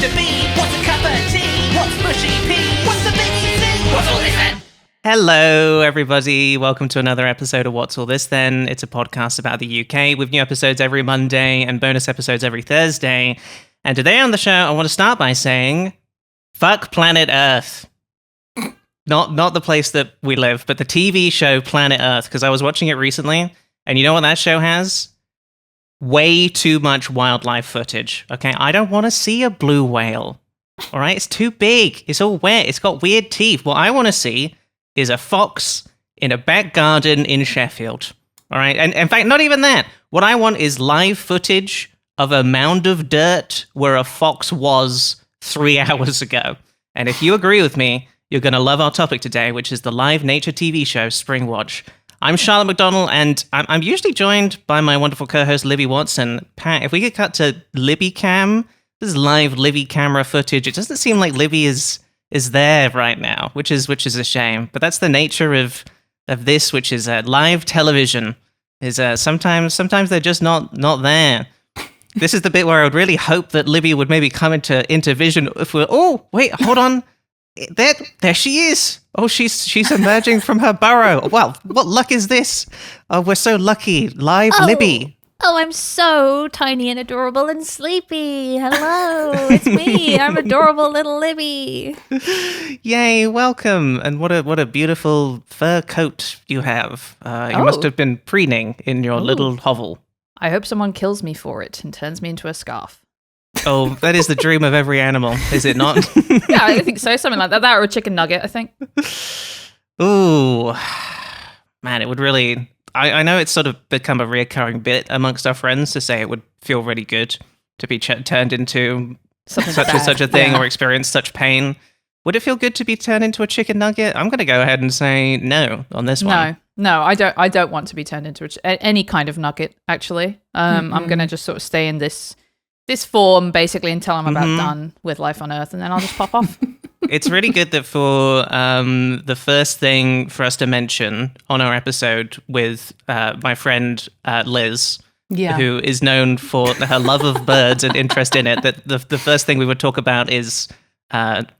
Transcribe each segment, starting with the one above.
to be? What's a cup of tea? What's mushy pea? What's the biggie thing? What's all this then? Hello, everybody. Welcome to another episode of What's All This Then? It's a podcast about the UK with new episodes every Monday and bonus episodes every Thursday. And today on the show, I want to start by saying, fuck planet Earth. Not the place that we live, but the TV show Planet Earth, because I was watching it recently, and you know what that show has? Way too much wildlife footage, okay? I don't want to see a blue whale, all right? It's too big. It's all wet. It's got weird teeth. What I want to see is a fox in a back garden in Sheffield, all right? And in fact, not even that. What I want is live footage of a mound of dirt where a fox was 3 hours ago. And if you agree with me, you're going to love our topic today, which is the live nature TV show Springwatch. I'm Charlotte McDonald, and I'm usually joined by my wonderful co-host Libby Watson. Pat, if we could cut to Libby Cam, this is live Libby camera footage. It doesn't seem like Libby is there right now, which is a shame. But that's the nature of this, which is live television. Is sometimes they're just not there. This is the bit where I would really hope that Libby would maybe come into vision. If we're wait, hold on. There she is. Oh, she's emerging from her burrow. Well, what luck is this? Oh, we're so lucky. Live Libby. Oh, I'm so tiny and adorable and sleepy. Hello, it's me. I'm adorable little Libby. Yay, welcome. And what a beautiful fur coat you have. You must have been preening in your little hovel. I hope someone kills me for it and turns me into a scarf. Oh, that is the dream of every animal, is it not? Yeah, I think so. Something like that. That or a chicken nugget, I think. Ooh, man, it would really... I know it's sort of become a reoccurring bit amongst our friends to say it would feel really good to be turned into such a thing or experience such pain. Would it feel good to be turned into a chicken nugget? I'm going to go ahead and say no on this one. No, I don't want to be turned into any kind of nugget, actually. I'm going to just sort of stay in this form, basically, until I'm about done with life on Earth, and then I'll just pop off. It's really good that for the first thing for us to mention on our episode with my friend Liz, who is known for her love of birds and interest in it, that the first thing we would talk about is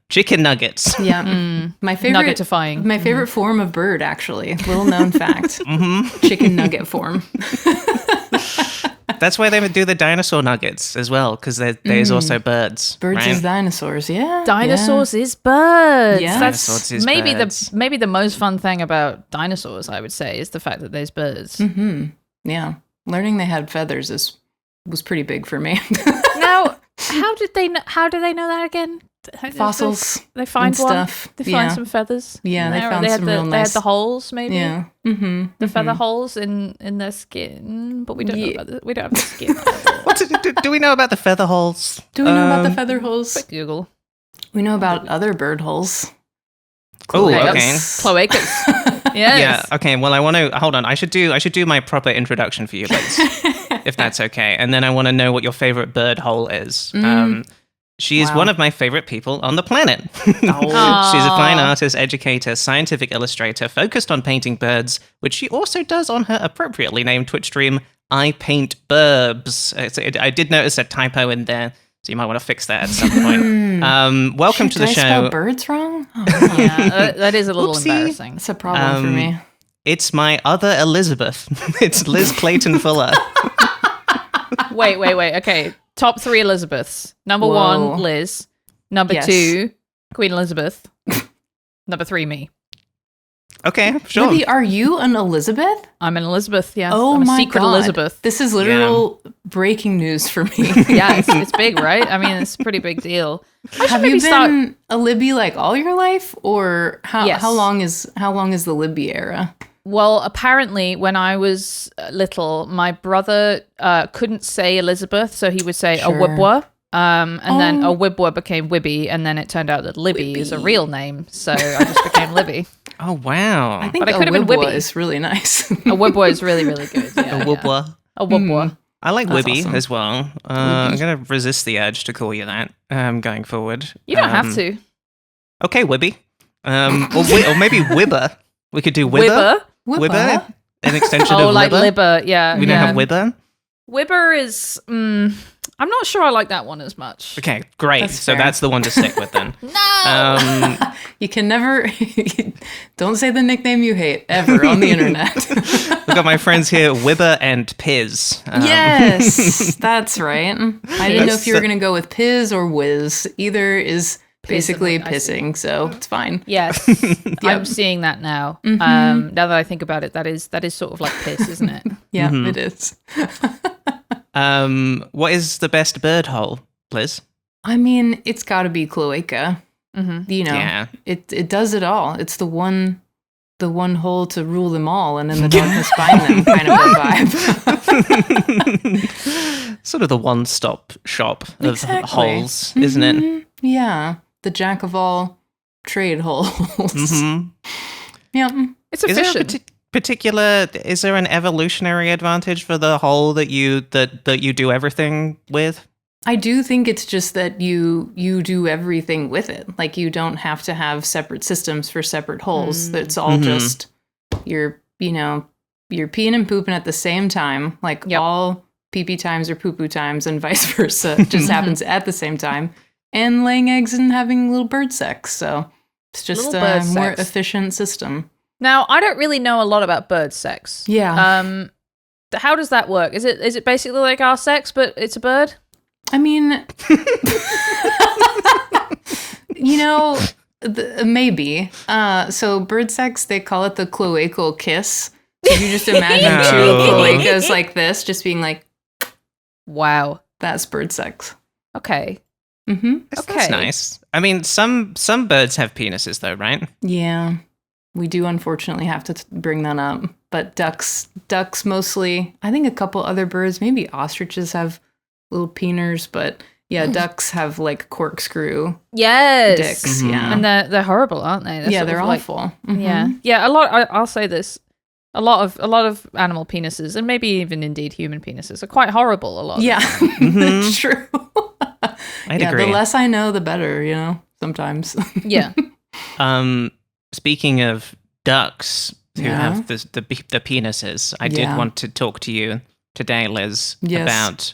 chicken nuggets. Yeah, my favorite nuggetifying. My favorite form of bird, actually. Little known fact. Chicken nugget form. That's why they would do the dinosaur nuggets as well, because there's also birds. Birds right? is dinosaurs, yeah. Dinosaurs is birds. Yeah. That's Dinosaurs is birds. maybe the most fun thing about dinosaurs, I would say, is the fact that there's birds. Yeah. Learning they had feathers was pretty big for me. Now, how do they know that again? Fossils. They find and one. stuff. They find some feathers. Yeah, they found some real They nice. had the holes, maybe. Yeah. The feather holes in their skin, but we don't know about the, we don't have the skin. Do we know about the feather holes? Do we know about the feather holes? Quick Google. We know about other bird holes. Oh, okay. Cloacas. Yes. Yeah. Okay. Well, I want to hold on. I should do my proper introduction for you, Liz, if that's okay. And then I want to know what your favorite bird hole is. She is one of my favorite people on the planet. She's a fine artist, educator, scientific illustrator, focused on painting birds, which she also does on her appropriately named Twitch stream, ipaintbirbs. I did notice a typo in there, so you might want to fix that at some point. Welcome to the show. Did I spell birds wrong? Oh, yeah, that is a little Whoopsie. embarrassing. That's a problem for me. It's my other Elizabeth. It's Liz Clayton Fuller. Wait. Okay. Top 3 Elizabeths. Number Whoa. 1, Liz. Number 2, Queen Elizabeth. Number 3, me. Okay, sure. Libby, are you an Elizabeth? I'm an Elizabeth, yes. Oh, I'm a my secret God. Elizabeth. This is literal breaking news for me. Yeah, it's big, right? I mean, it's a pretty big deal. Have you been a Libby like all your life, or Yes. how long is the Libby era? Well, apparently, when I was little, my brother couldn't say Elizabeth, so he would say a Wibwa. And then a Wibwa became Wibby, and then it turned out that Libby is a real name, so I just became Libby. Oh, wow. I think But I could have been Wibwa Wibby. is really nice. A Wibwa is really, really good. Yeah, A Wibwa. A Wibwa. I like That's Wibby awesome. as well. I'm going to resist the urge to call you that going forward. You don't have to. Okay, Wibby. Or maybe Wibber. We could do Wibber. Wibber? An extension of like Libber. Libber, yeah. We don't have Wibber. Wibber is I'm not sure I like that one as much. Okay, great. That's So fair. that's the one to stick with then. No! You can never don't say the nickname you hate ever on the internet. We've got my friends here, Wibber and Piz. Yes, that's right. I didn't know if you were That's- going to go with Piz or Whiz. Either is basically I see. pissing, so it's fine. Yes, I'm seeing that now. Now that I think about it, that is sort of like piss, isn't it? Yeah, it is. What is the best bird hole, Liz? I mean, it's got to be cloaca. You know, Yeah. it does it all. It's the one hole to rule them all, and in the darkness find them kind of a vibe. Sort of the one-stop shop of Exactly. holes, isn't it? Yeah, the jack of all trade holes. Mm-hmm. Yeah. It's Is there a efficient. particular? Is there an evolutionary advantage for the hole that you do everything with? I do think it's just that you do everything with it. Like you don't have to have separate systems for separate holes. It's all just you're peeing and pooping at the same time. Like all pee-pee times or poo-poo times and vice versa. It just happens at the same time. And laying eggs and having little bird sex. So it's just Little a bird more sex. efficient system. Now, I don't really know a lot about bird sex. Yeah. How does that work? Is it basically like our sex, but it's a bird? I mean, maybe. So bird sex, they call it the cloacal kiss. So you just imagine No. two cloacas like this, just being like, Wow. that's bird sex. Okay. Mm-hmm. That's Okay. nice. I mean, some birds have penises, though, right? Yeah, we do unfortunately have to bring that up. But ducks mostly. I think a couple other birds, maybe ostriches have little peeners, but yeah, ducks have like corkscrew Yes. dicks. Mhm. Yeah, And they're horrible, aren't they? yeah, sort they're of like- awful. Mhm. Yeah. I'll say this. A lot of animal penises, and maybe even indeed human penises, are quite horrible. A lot. Yeah, that's true. I'd Yeah, agree. the less I know, the better. Sometimes. Yeah. Speaking of ducks who Yeah. have the penises, I did Yeah. want to talk to you today, Liz, Yes. about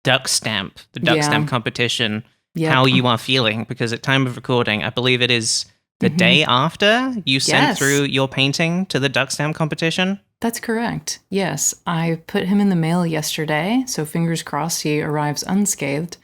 Duck Stamp, the Duck Yeah. Stamp competition, Yep. how you are feeling, because at time of recording, I believe it is the day after you sent Yes. through your painting to the Duck Stamp competition. That's correct. Yes, I put him in the mail yesterday, so fingers crossed he arrives unscathed.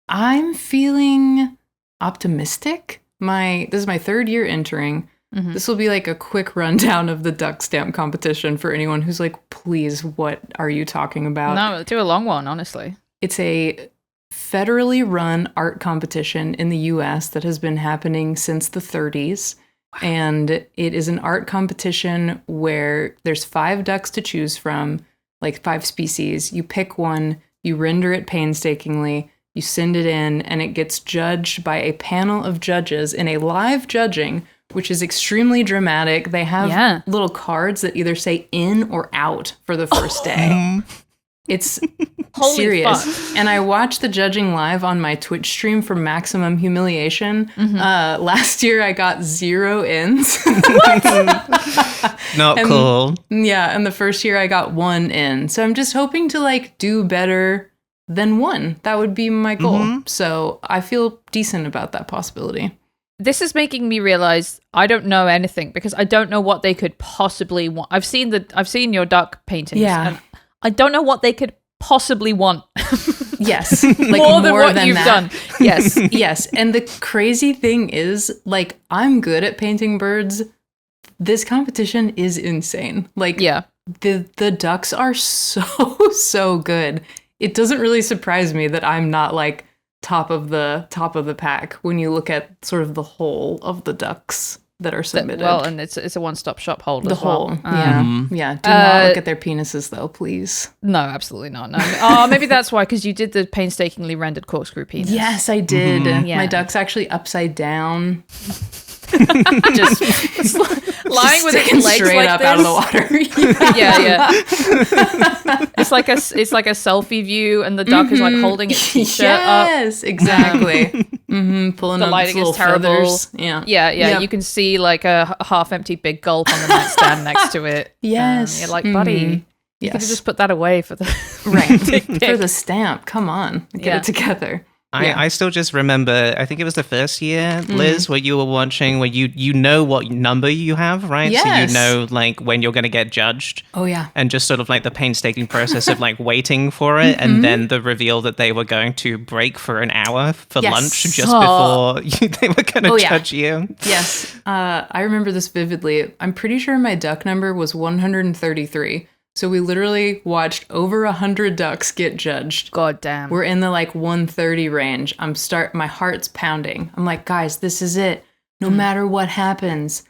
I'm feeling optimistic. This is my third year entering. Mhm. This will be like a quick rundown of the duck stamp competition for anyone who's like, please, what are you talking about? No, do a long one, honestly. It's a federally run art competition in the US that has been happening since the 30s. And it is an art competition where there's 5 ducks to choose from, like 5 species. You pick one, you render it painstakingly, you send it in, and it gets judged by a panel of judges in a live judging, which is extremely dramatic. They have little cards that either say in or out for the first day. It's Holy serious. fuck. And I watched the judging live on my Twitch stream for maximum humiliation. Last year I got 0 ins. Not cool. Yeah, and the first year I got 1 in. So I'm just hoping to like do better than 1. That would be my goal. So I feel decent about that possibility. This is making me realize I don't know anything because I don't know what they could possibly want. I've seen your duck paintings. Yeah. And I don't know what they could possibly want. Yes. Like more than what you've that. done. Yes. Yes. And the crazy thing is, like, I'm good at painting birds. This competition is insane. Like, Yeah. the ducks are so good. It doesn't really surprise me that I'm not like top of the pack when you look at sort of the whole of the ducks that are submitted. Well, and it's a one-stop shop hold the as well. whole, yeah. Do not look at their penises though, please. No, absolutely not. No. Oh, maybe that's why, because you did the painstakingly rendered corkscrew penis. Yes, I did. Yeah. My duck's actually upside down. Just lying with its sticking legs straight like up this. out of the water. Yeah. It's like a selfie view, and the duck is like holding its t-shirt up. Yes, exactly. Pulling The up lighting its is little terrible. feathers. Yeah. Yeah. Yep. You can see like a half-empty big gulp on the nightstand next to it. Yes. You're like, buddy, you could have Yes. just put that away for the Right. Dick For pic. the stamp. Come on. Get it together. Yeah. I still just remember, I think it was the first year, Liz, where you were watching, where you know what number you have, right? Yes. So you know, like, when you're going to get judged. Oh, yeah. And just sort of like the painstaking process of like waiting for it, and then the reveal that they were going to break for an hour for Yes. lunch just before they were going to Oh, yeah. judge you. Yes. I remember this vividly. I'm pretty sure my duck number was 133. So we literally watched over 100 ducks get judged. God damn. We're in the like 130 range. My heart's pounding. I'm like, guys, this is it. No matter what happens,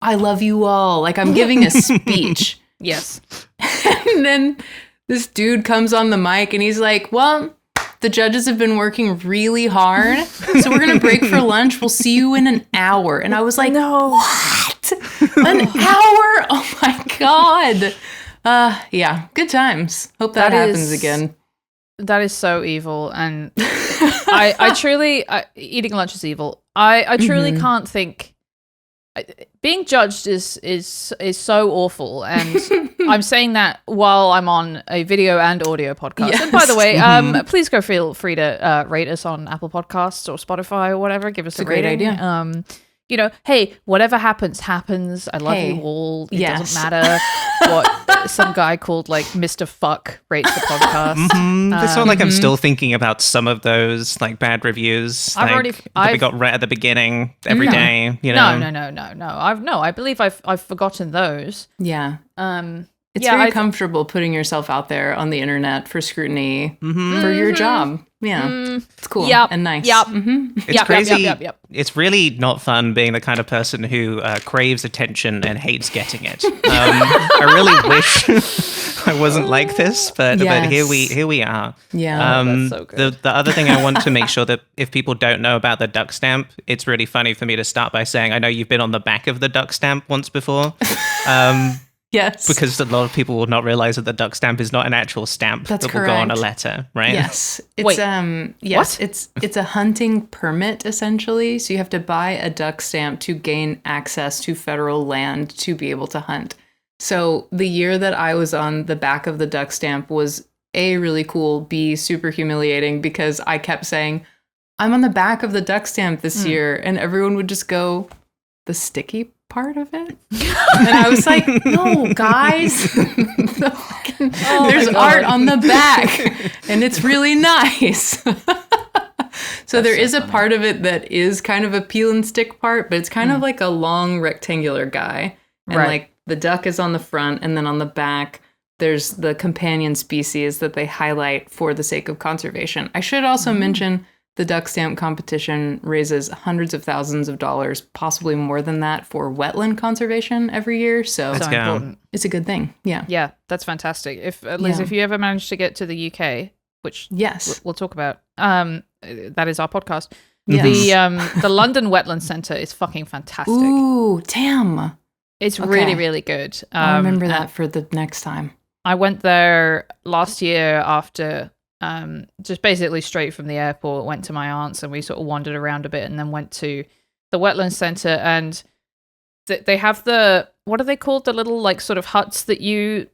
I love you all. Like I'm giving a speech. Yes. And then this dude comes on the mic and he's like, well, the judges have been working really hard. So we're going to break for lunch. We'll see you in an hour. And I was like, No. what? An hour? Oh my God. Yeah, good times. Hope that happens again. That is so evil, and I truly eating lunch is evil. I truly can't think. Being judged is so awful, and I'm saying that while I'm on a video and audio podcast. Yes. And by the way, please feel free to rate us on Apple Podcasts or Spotify or whatever. Give us a great rating. idea. You know, hey, whatever happens. I love you all. It doesn't matter what some guy called like Mr. Fuck rates the podcast. It's not like I'm still thinking about some of those like bad reviews that we got right at the beginning every day. You know? No. I believe I've forgotten those. Yeah. It's very comfortable putting yourself out there on the internet for scrutiny for your job. Yeah. It's cool and nice. Yep. It's crazy. Yep. It's really not fun being the kind of person who craves attention and hates getting it. I really wish I wasn't like this, but here we are. Yeah. That's so good. The other thing I want to make sure that if people don't know about the duck stamp, it's really funny for me to start by saying I know you've been on the back of the duck stamp once before. Yes. Because a lot of people will not realize that the duck stamp is not an actual stamp That's that will go on a correct. letter, right? Yes. It's Wait, yes, what? it's a hunting permit essentially. So you have to buy a duck stamp to gain access to federal land to be able to hunt. So the year that I was on the back of the duck stamp was A, really cool, B, super humiliating because I kept saying, I'm on the back of the duck stamp this year, and everyone would just go, the sticky part of it? And I was like, no, guys. There's art on the back, and it's really nice. So there is a part of it that is kind of a peel and stick part, but it's kind of like a long rectangular guy. And like the duck is on the front, and then on the back, there's the companion species that they highlight for the sake of conservation. I should also mention the duck stamp competition raises hundreds of thousands of dollars, possibly more than that, for wetland conservation every year. So Let's go. Important. it's a good thing. Yeah. Yeah, that's fantastic. If Liz, if you ever manage to get to the UK, which Yes. we'll talk about, that is our podcast. Yes. The London Wetland Centre is fucking fantastic. Ooh, damn. It's Okay. really, really good. I'll remember and that for the next time. I went there last year after just basically straight from the airport, went to my aunt's and we sort of wandered around a bit and then went to the Wetland Centre, and they have what are they called? The little like sort of huts that you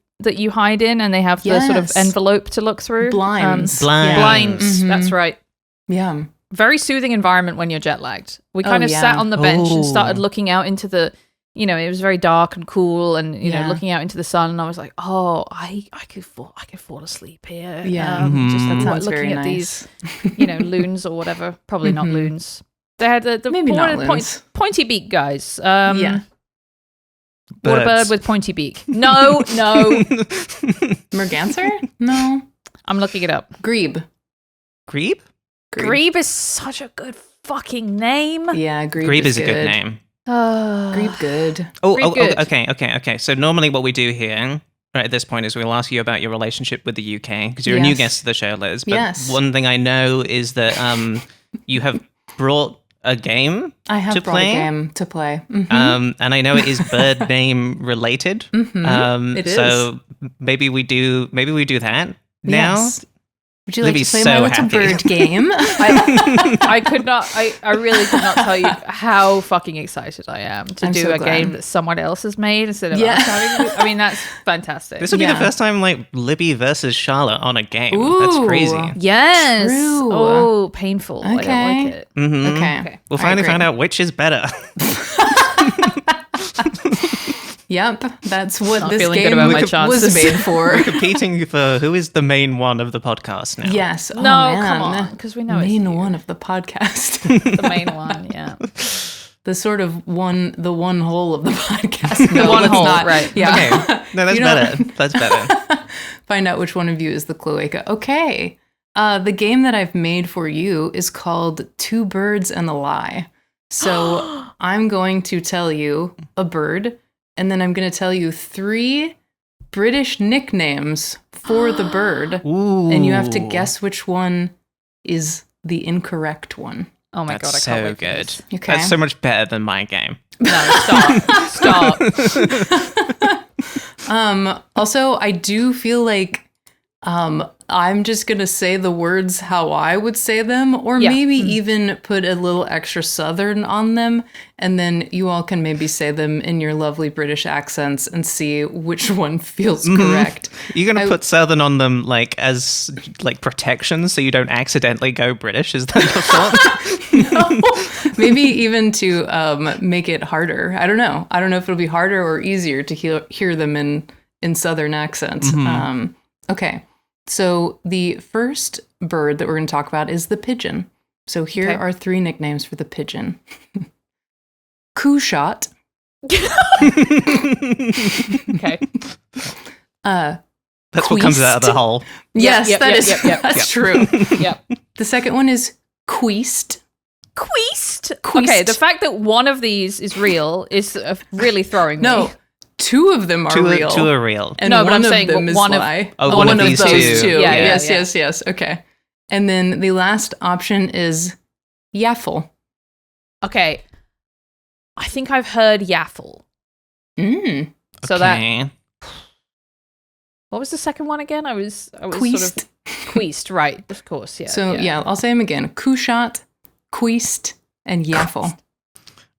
hide in, and they have the sort of Yes. envelope to look through. Blinds. Blinds, Mhm. that's right. Yeah. Very soothing environment when you're jet lagged. We kind of yeah. sat on the bench and Oh. started looking out into the, it was very dark and cool, and Yeah. looking out into the sun, and I was like, oh, I could fall asleep here. Yeah. Just That looking sounds at very these, nice. loons or whatever. Probably not loons. They had the Maybe not loons. pointy beak guys. Yeah. What a bird Birds. with pointy beak. No. Merganser? No. I'm looking it up. Grebe. Grebe? Grebe is such a good fucking name. Yeah, Grebe, Grebe is a good name. Grebe good. Oh, Grebe good. okay. So normally what we do here, right at this point, is we'll ask you about your relationship with the UK, because you're a new Yes. guest to the show, Liz. But Yes. one thing I know is that you have brought a game I have to brought play. a game to play. Mhm. And I know it is bird name related. It So maybe we do that now. Yes. Would you like Libby's to play so my little happy. bird game? I could not. I really could not tell you how fucking excited I am to I'm do so a glad. game that someone else has made instead of Yeah. us having to. I mean, that's fantastic. This will be the Yeah. first time like Libby versus Charlotte on a game. Ooh. That's crazy. Yes. True. Oh, painful. I don't Okay. like it. Mhm. Okay. We'll All finally right, find great. out which is better. Yep, that's what Not this feeling game good about my was chances. made for. Competing for who is the main one of the podcast now. Yes. Oh, No, man. come on, because we know it's main you. one of the podcast. The main one. Yeah. The sort of the one hole of the podcast. No, one let's hole, not. right. Yeah. Okay. No, that's You don't- better. That's better. Find out which one of you is the cloaca. Okay. The game that I've made for you is called Two Birds and a Lie. So I'm going to tell you a bird, and then I'm going to tell you 3 British nicknames for the bird, Ooh. and you have to guess which one is the incorrect one. Oh my That's god, I so can't wait for good. this. Okay. That's so much better than my game. No, stop. Also, I do feel like I'm just going to say the words how I would say them, or Yeah. maybe even put a little extra Southern on them, and then you all can maybe say them in your lovely British accents and see which one feels correct. You're gonna put Southern on them like as like protection, so you don't accidentally go British. Is that your thought? Maybe even to make it harder. I don't know. I don't know if it'll be harder or easier to hear them in Southern accent. Okay. So the first bird that we're going to talk about is the pigeon. So here Okay. are 3 nicknames for the pigeon. Coo shot. Okay. That's what comes out of the hole. Yes, yep, that yep, is yep, yep, that's true. Yep. The second one is queest. Queest. Queest. Okay, the fact that one of these is real is really throwing me. No, 2 of them are real. Two are real. And No, but one I'm of saying them is one of- lie. Oh, one of these those two. two. Yeah, yes, yeah. yes. Okay. And then the last option is yaffle. Okay. I think I've heard yaffle. Mm. So that Okay. what was the second one again? I was Queest. sort of queest, right? Of course, yeah. So yeah, I'll say them again. Cooshot, queest, and yaffle.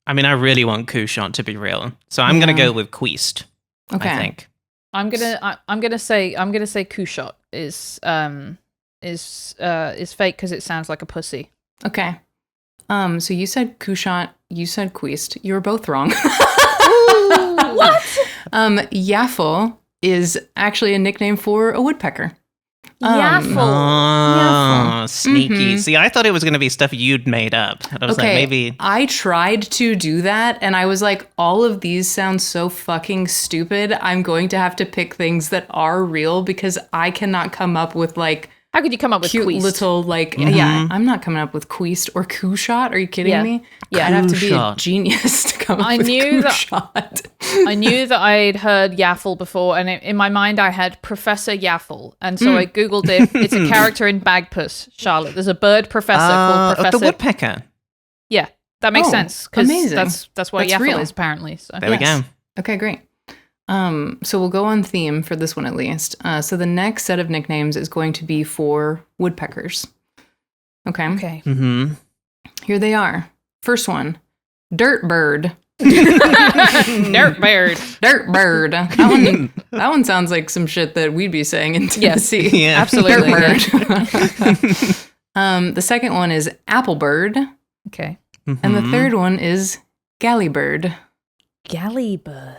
I mean, I really want Couchant to be real, so I'm gonna Yeah. go with Queest. Okay. I think. I'm gonna say Kushot is fake because it sounds like a pussy. Okay. So you said Cooshot, you said queest. You were both wrong. What? Yaffle is actually a nickname for a woodpecker. Yaffle. Oh, sneaky. Mhm. See, I thought it was going to be stuff you'd made up. And I was like, maybe. I tried to do that and I was like, all of these sound so fucking stupid. I'm going to have to pick things that are real because I cannot come up with like How could you come up with cute queest? little like yeah, I'm not coming up with queest or cooshot. Are you kidding Yeah. me? Yeah. I'd have to be a Cooshot. genius to come up I with knew that- cooshot. I knew that I'd heard Yaffle before, and in my mind I had Professor Yaffle, and so I googled it. It's a character in Bagpuss, Charlotte. There's a bird professor called Of Professor. the woodpecker. Yeah, that makes Oh, sense because amazing. that's what That's Yaffle real. is apparently. So There we Yes. go. Okay, great. So we'll go on theme for this one at least. So the next set of nicknames is going to be for woodpeckers. Okay. okay. Mm-hmm. Here they are. First one, dirt bird. Dirt bird. Dirt bird. That one sounds like some shit that we'd be saying in Yes. Tennessee. Yeah. Absolutely. Dirt bird. The second one is apple bird, Okay. and the third one is galley bird. Galley bird.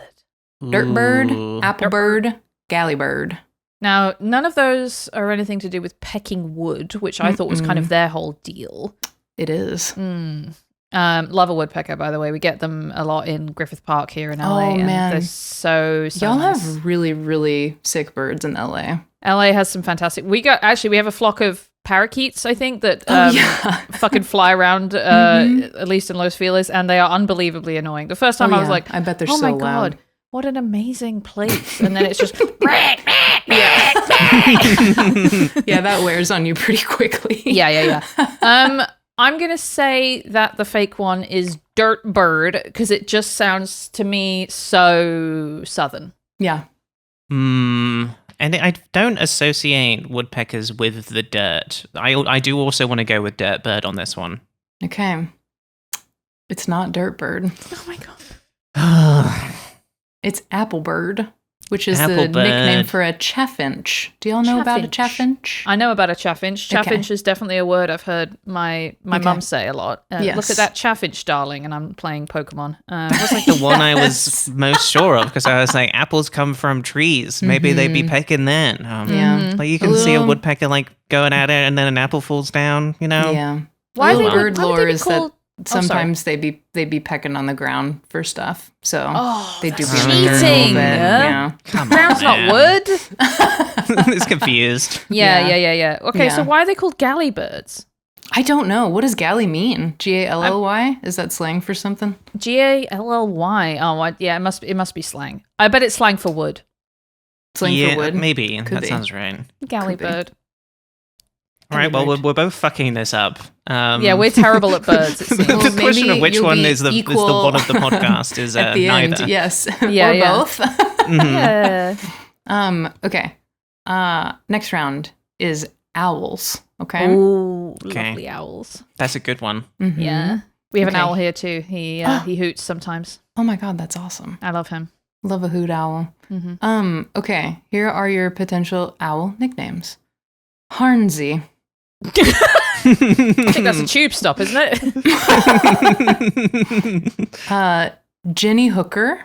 Dirt bird, Ooh. apple bird, galley bird. Now, none of those are anything to do with pecking wood, which I thought was kind of their whole deal. It is. Love a woodpecker, by the way. We get them a lot in Griffith Park here in LA. Oh, and man. they're so Y'all nice. have really, really sick birds in LA. LA has some fantastic. We have a flock of parakeets, I think, that yeah. fucking fly around, at least in Los Feliz, and they are unbelieved annoying. The first time I was yeah. like, I bet they're oh so my loud. God, what an amazing place. And then it's just, Yeah, that wears on you pretty quickly. yeah. I'm going to say that the fake one is Dirt Bird because it just sounds to me so Southern. Yeah. And I don't associate woodpeckers with the dirt. I do also want to go with dirt bird on this one. Okay. It's not dirt bird. Oh my god. It's apple bird, which is Apple the nickname bird. for a chaffinch. Do y'all know about a chaffinch? I know about a chaffinch. Chaffinch Okay. is definitely a word I've heard my mum say a lot. Yes. Look at that chaffinch, darling, and I'm playing Pokemon. That was like the one I was most sure of because I was like, apples come from trees. Maybe they'd be pecking then. Yeah. Like you can see a woodpecker like going at it and then an apple falls down, you know? Yeah. Why Little they- bird why would they lore be is called- that sometimes they'd be pecking on the ground for stuff. So Oh, they do that's be on the dirt a little cheating. bit. Yeah. Come Ground's on, not wood. It's confused. Yeah. Okay, so Yeah. why are they called galley birds? I don't know. What does galley mean? Gally? Is that slang for something? Gally. Oh, yeah. It must be slang. I bet it's slang for wood. Slang yeah, for wood? maybe. Could That be. sounds right. Galley Could be. bird. All right, well, Bird. we're both fucking this up. Yeah, we're terrible at birds. It seems. the Well, question maybe of which you'll one be is the equal one of the podcast is At the neither. end, yes. Yeah, or yeah. both. Yeah. Okay. Next round is owls. Okay. Ooh, Okay. lovely owls. That's a good one. Mhm. Yeah. We have an Okay. owl here too. He hoots sometimes. Oh my god, that's awesome. I love him. Love a hoot owl. Mm-hmm. Okay. Here are your potential owl nicknames. Harnsey. I think that's a tube stop, isn't it? Jenny Hooker.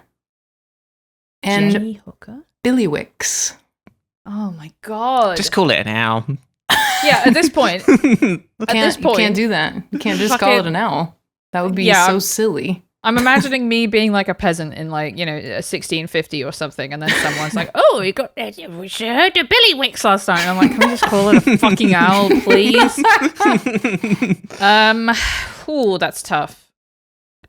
And Jenny Hooker. Billy Wicks. Oh my god. Just call it an owl. Yeah, at this point. You this point- can't do that. You can't just Fuck call it. it an owl. That would be Yeah, so I'm- silly. I'm imagining me being like a peasant in like, 1650 or something, and then someone's like, "Oh, we got we heard the Billy Wicks last night." And I'm like, "Can we just call it a fucking owl, please?" Ooh, that's tough.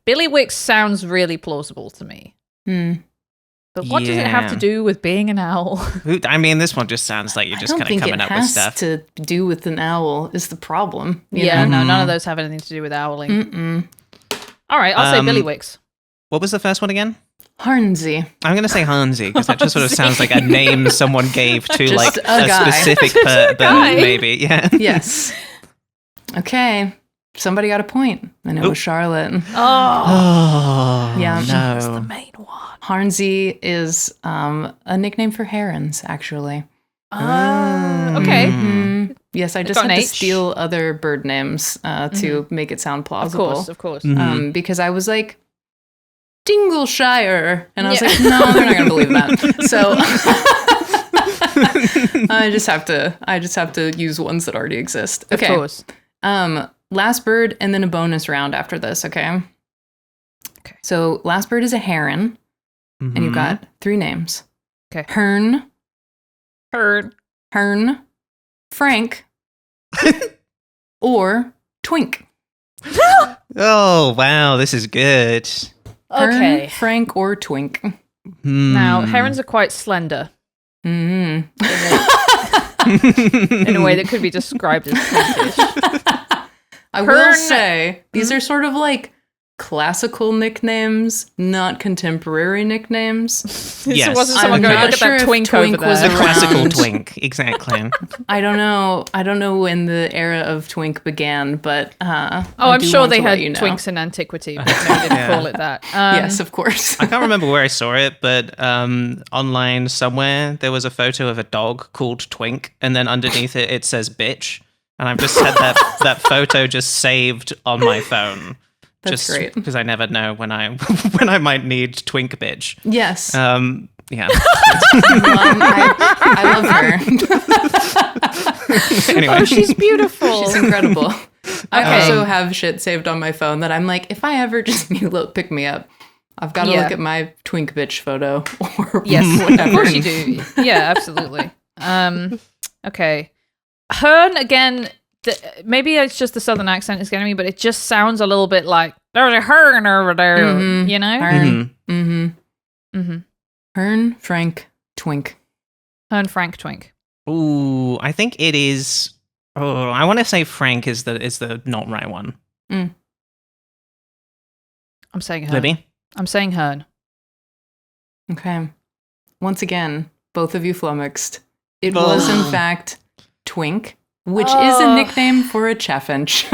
Billy Wicks sounds really plausible to me, but what does it have to Yeah. do with being an owl? I mean, this one just sounds like you're I just don't kind of think coming it up with has stuff. to do with an owl is the problem. you Yeah, know? no, none of those have anything to do with owling. Mm-mm. All right, I'll say Billy Wicks. What was the first one again? Harnsey. I'm going to say Hansi because that just sort of sounds like a name someone gave to Just like a a guy. specific guy. maybe. Yeah. Yes. Okay. Somebody got a point. And it was Charlotte. Oh, Yeah. That's the no. main one. Harnsey is a nickname for herons, actually. Okay. Yes, I just got an had to H. steal other bird names to make it sound Of plausible. course. Mhm. Because I was like, Dingleshire. And I was Yeah. like, no, they're not going to believe that. So I just have to use ones that already exist. Okay. Of course. Last bird and then a bonus round after this, okay? Okay. So last bird is a heron, and you've Mhm. got 3 names. Okay. Hern, Heard. Frank, or Twink. Oh, wow. This is good. Okay. Hern, Frank, or Twink. Now, Hmm. herons are quite slender Mm. in a way that could be described as pinkish. I will Hern- say, these are sort of like classical nicknames, not contemporary nicknames. Yes. So wasn't I'm someone going, not look sure at that if twink Twink over was there? The classical around. twink, exactly. I don't know when the era of Twink began, but Oh, I'm sure they had twinks. twinks in antiquity, but no, they didn't Yeah. call it that. Yes, of course. I can't remember where I saw it, but online somewhere there was a photo of a dog called Twink, and then underneath it it says "bitch," and I've just had that photo just saved on my phone. That's just great. because I never know when I when I might need Twink bitch. Yes. Yeah. I love her. Anyway, Oh, she's beautiful. She's incredible. I Okay. also have shit saved on my phone that I'm like, if I ever just need a little pick me up, I've got to Yeah. look at my Twink bitch photo or Yes, whatever. of course you do. Yeah, absolutely. Okay. Hern, again, maybe it's just the southern accent is getting me, but it just sounds a little bit like, there's a hern over there, Mhm. you know? Hern. Mm-hmm. Mm-hmm. Hern, Frank, Twink. Hern, Frank, Twink. ooh, I think it is. Oh, I want to say Frank is the not right one. I'm saying Hern. Libby. I'm saying Hern. Okay. Once again, both of you flummoxed. It was, in fact, Twink, which is a nickname for a chaffinch.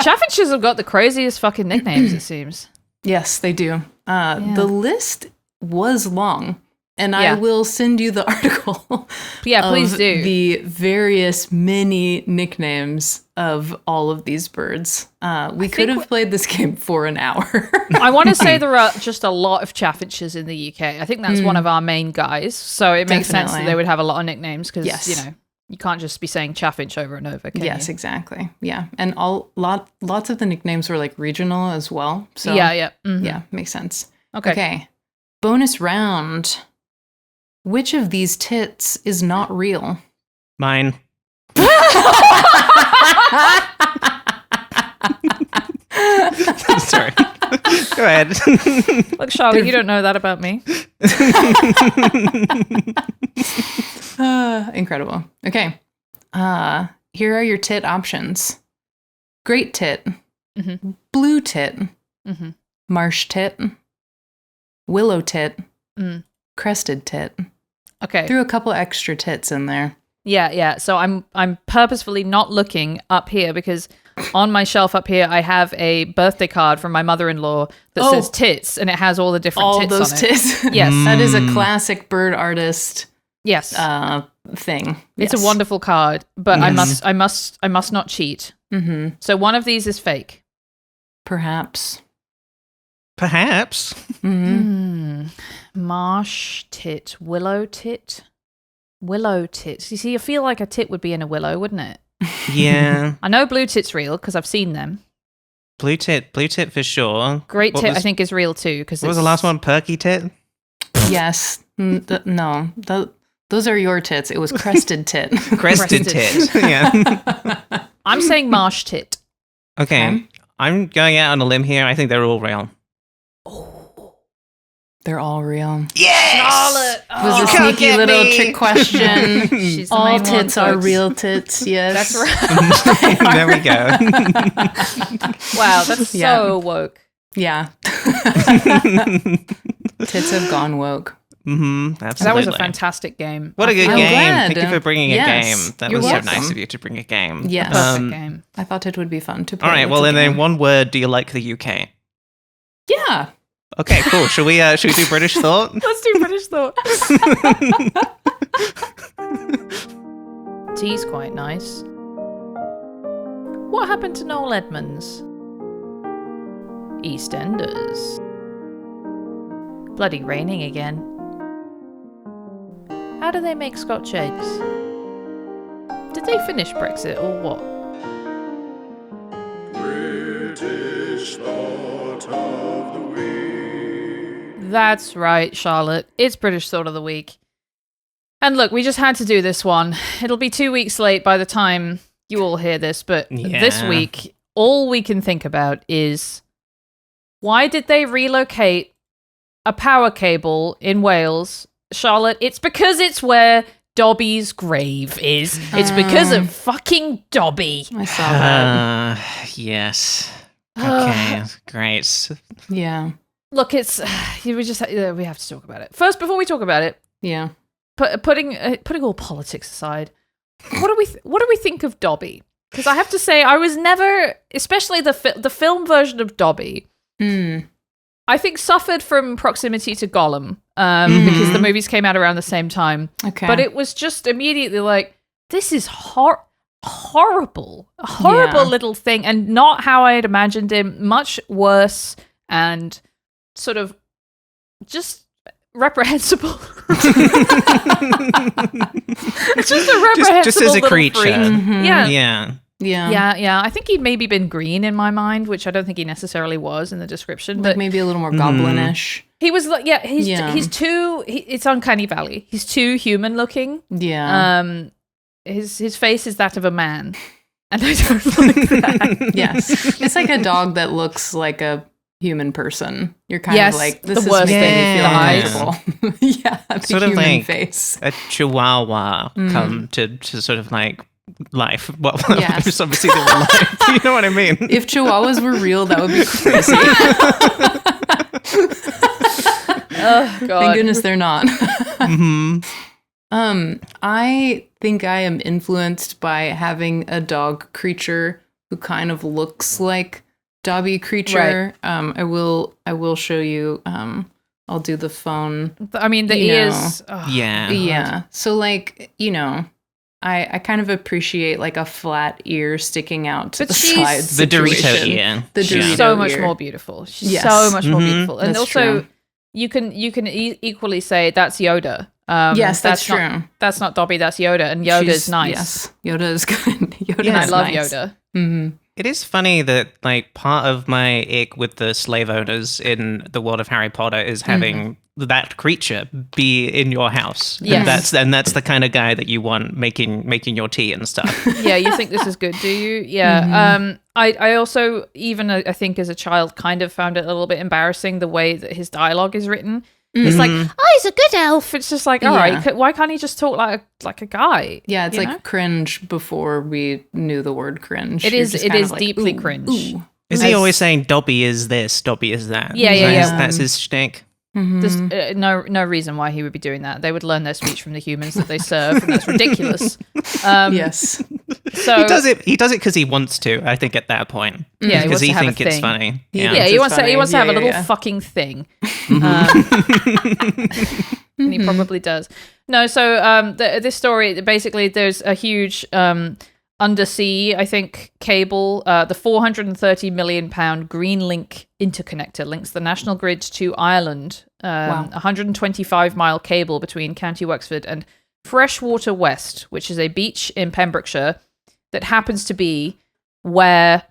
Chaffinches have got the craziest fucking nicknames, it seems. Yes, they do. The list was long, and I will send you the article. Yeah, please do. The various many nicknames of all of these birds. We could have played this game for an hour. I want to say there are just a lot of chaffinches in the UK. I think that's one of our main guys, so it makes sense that they would have a lot of nicknames because, you know, you can't just be saying chaffinch over and over, can you? Exactly. Yeah. And lots of the nicknames were like regional as well. So yeah, makes sense. Okay. Bonus round. Which of these tits is not real? Mine. Sorry. Go ahead. Look, Charlotte, you don't know that about me. Incredible. Okay. Here are your tit options. Great tit. Mm-hmm. Blue tit. Mm-hmm. Marsh tit. Willow tit. Mm. Crested tit. Okay. Threw a couple extra tits in there. Yeah. So I'm purposefully not looking up here because on my shelf up here I have a birthday card from my mother-in-law that says tits, and it has all the different all tits those on it. tits. Yes. That is a classic bird artist Yes. thing. It's Yes. a wonderful card, but I must not cheat. Mm-hmm. So one of these is fake. Perhaps. Mm-hmm. Marsh tit, willow tit. You see, I feel like a tit would be in a willow, wouldn't it? Yeah. I know blue tit's real because I've seen them. Blue tit for sure. Great What tit, was- I think, is real too. What was the last one? Perky tit? Yes. No. Those are your tits. It was crested tit. Crested tit. Yeah. I'm saying marsh tit. Okay. I'm going out on a limb here. I think they're all real. They're all real. Yes! It was a can't sneaky get little me. trick question. She's the All main tits one, are folks. real tits. Yes. That's right. There we go. Wow, that's so woke. Yeah. Tits have gone woke. Mm-hmm. Absolutely. That was a fantastic game. What a good I'm game. glad. Thank you for bringing Yes. a game. That You're was welcome. so nice of you to bring a game. Yes. Perfect game. I thought it would be fun to play. All right. It's Well, a and then game. one word. Do you like the UK? Yeah. Okay, cool. Should we do British thought? Let's do British thought. Tea's quite nice. What happened to Noel Edmonds? EastEnders. Bloody raining again. How do they make Scotch eggs? Did they finish Brexit or what? British thought of the week. That's right, Charlotte. It's British Thought of the Week. And look, we just had to do this one. It'll be 2 weeks late by the time you all hear this, but this Yeah. week, all we can think about is why did they relocate a power cable in Wales? Charlotte, it's because it's where Dobby's grave is. It's because of fucking Dobby. I saw that. Yes. Okay, great. Yeah. Look, it's we have to talk about it. First, before we talk about it, Yeah. putting all politics aside, what do we think of Dobby? Because I have to say, I was never, especially the film version of Dobby, I think suffered from proximity to Gollum because the movies came out around the same time. Okay. But it was just immediately like, this is horrible, a horrible little thing, and not how I had imagined him. Much worse and sort of just reprehensible. It's just a reprehensible Just as a little creature. freak. Yeah. Yeah. Yeah. I think he'd maybe been green in my mind, which I don't think he necessarily was in the description. Like But maybe a little more goblinish. he was like, Yeah. he's too. It's Uncanny Valley. He's too human looking. Yeah. His face is that of a man, and I don't like that. Yes. It's like a dog that looks like a human person. You're kind Yes, of like, the this is worst making thing. me feel The eyes. uncomfortable. Yeah. The Sort of human like face. a chihuahua come to sort of like life. Well, Yes. it's obviously they're alive. You know what I mean? If chihuahuas were real, that would be crazy. Oh God! Thank goodness they're not. I think I am influenced by having a dog creature who kind of looks like Dobby creature. I will show you. I'll do the phone. I mean, the ears. Yeah. So like, I kind of appreciate like a flat ear sticking out to But the she's- sides. The Dorito situation. ear. The Yeah. Dorito So much ear. more beautiful. She's Yes. so much more Mhm. beautiful, and That's also true. you can equally say that's Yoda. Yes, that's not, true. That's not Dobby. That's Yoda, and Yoda's She's- nice. Yes, Yoda is good. Yoda And I is love nice. Yoda. Mm-hmm. It is funny that like part of my ick with the slave owners in the world of Harry Potter is having that creature be in your house. Yes. And that's the kind of guy that you want making your tea and stuff. Yeah, you think this is good, do you? Yeah. Mm-hmm. I also, even I think as a child, kind of found it a little bit embarrassing the way that his dialogue is written. It's like, oh, he's a good elf. It's just like, all Yeah. right, why can't he just talk like a guy? Yeah, it's you like know? cringe before we knew the word cringe. It You're is- just it kind is of like, deeply ooh, cringe. ooh. Is he always saying Dobby is this, Dobby is that? Yeah, yeah, yeah. That's his shtick. There's no reason why he would be doing that. They would learn their speech from the humans that they serve, and that's ridiculous. Yes. So He does it because he wants to. I think at that point, Yeah, he because wants he to have a thinks it's thing. funny. yeah, Yeah, he it's wants to funny. have a Yeah, little yeah. fucking thing, and he probably does. No, so this story basically there's a huge undersea, I think, cable. The 430 million pound Green Link interconnector links the national grid to Ireland. Wow. 125 mile cable between County Wexford and Freshwater West, which is a beach in Pembrokeshire that happens to be where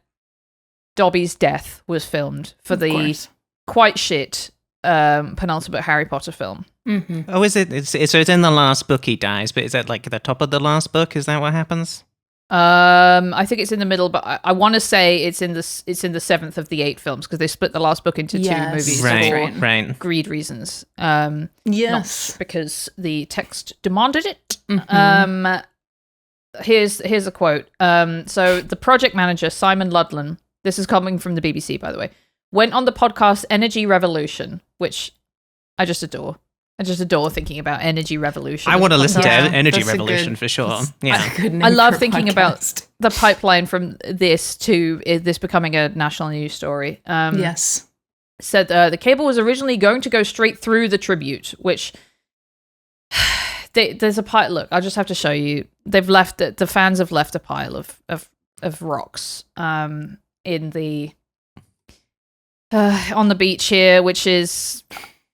Dobby's death was filmed for Of the course. quite shit penultimate Harry Potter film. Mm-hmm. Oh, is it? So it's in the last book he dies, but is that like the top of the last book? Is that what happens? I think it's in the middle, but I want to say it's in the seventh of the 8 films because they split the last book into 2 Yes. movies Right, for right. greed reasons. Yes. Not because the text demanded it. Mhm. Here's a quote. So the project manager, Simon Ludlam, this is coming from the BBC, by the way, went on the podcast Energy Revolution, which I just adore. I just adore thinking about Energy Revolution. I as want to a listen to podcast. Energy That's a Revolution good- for sure. that's Yeah. a good name I love for a thinking about podcast. the pipeline from this to this becoming a national news story. Yes. Said the cable was originally going to go straight through the tribute, which there's a pile. Look, I just have to show you. They've left the fans have left a pile of rocks in the on the beach here, which is,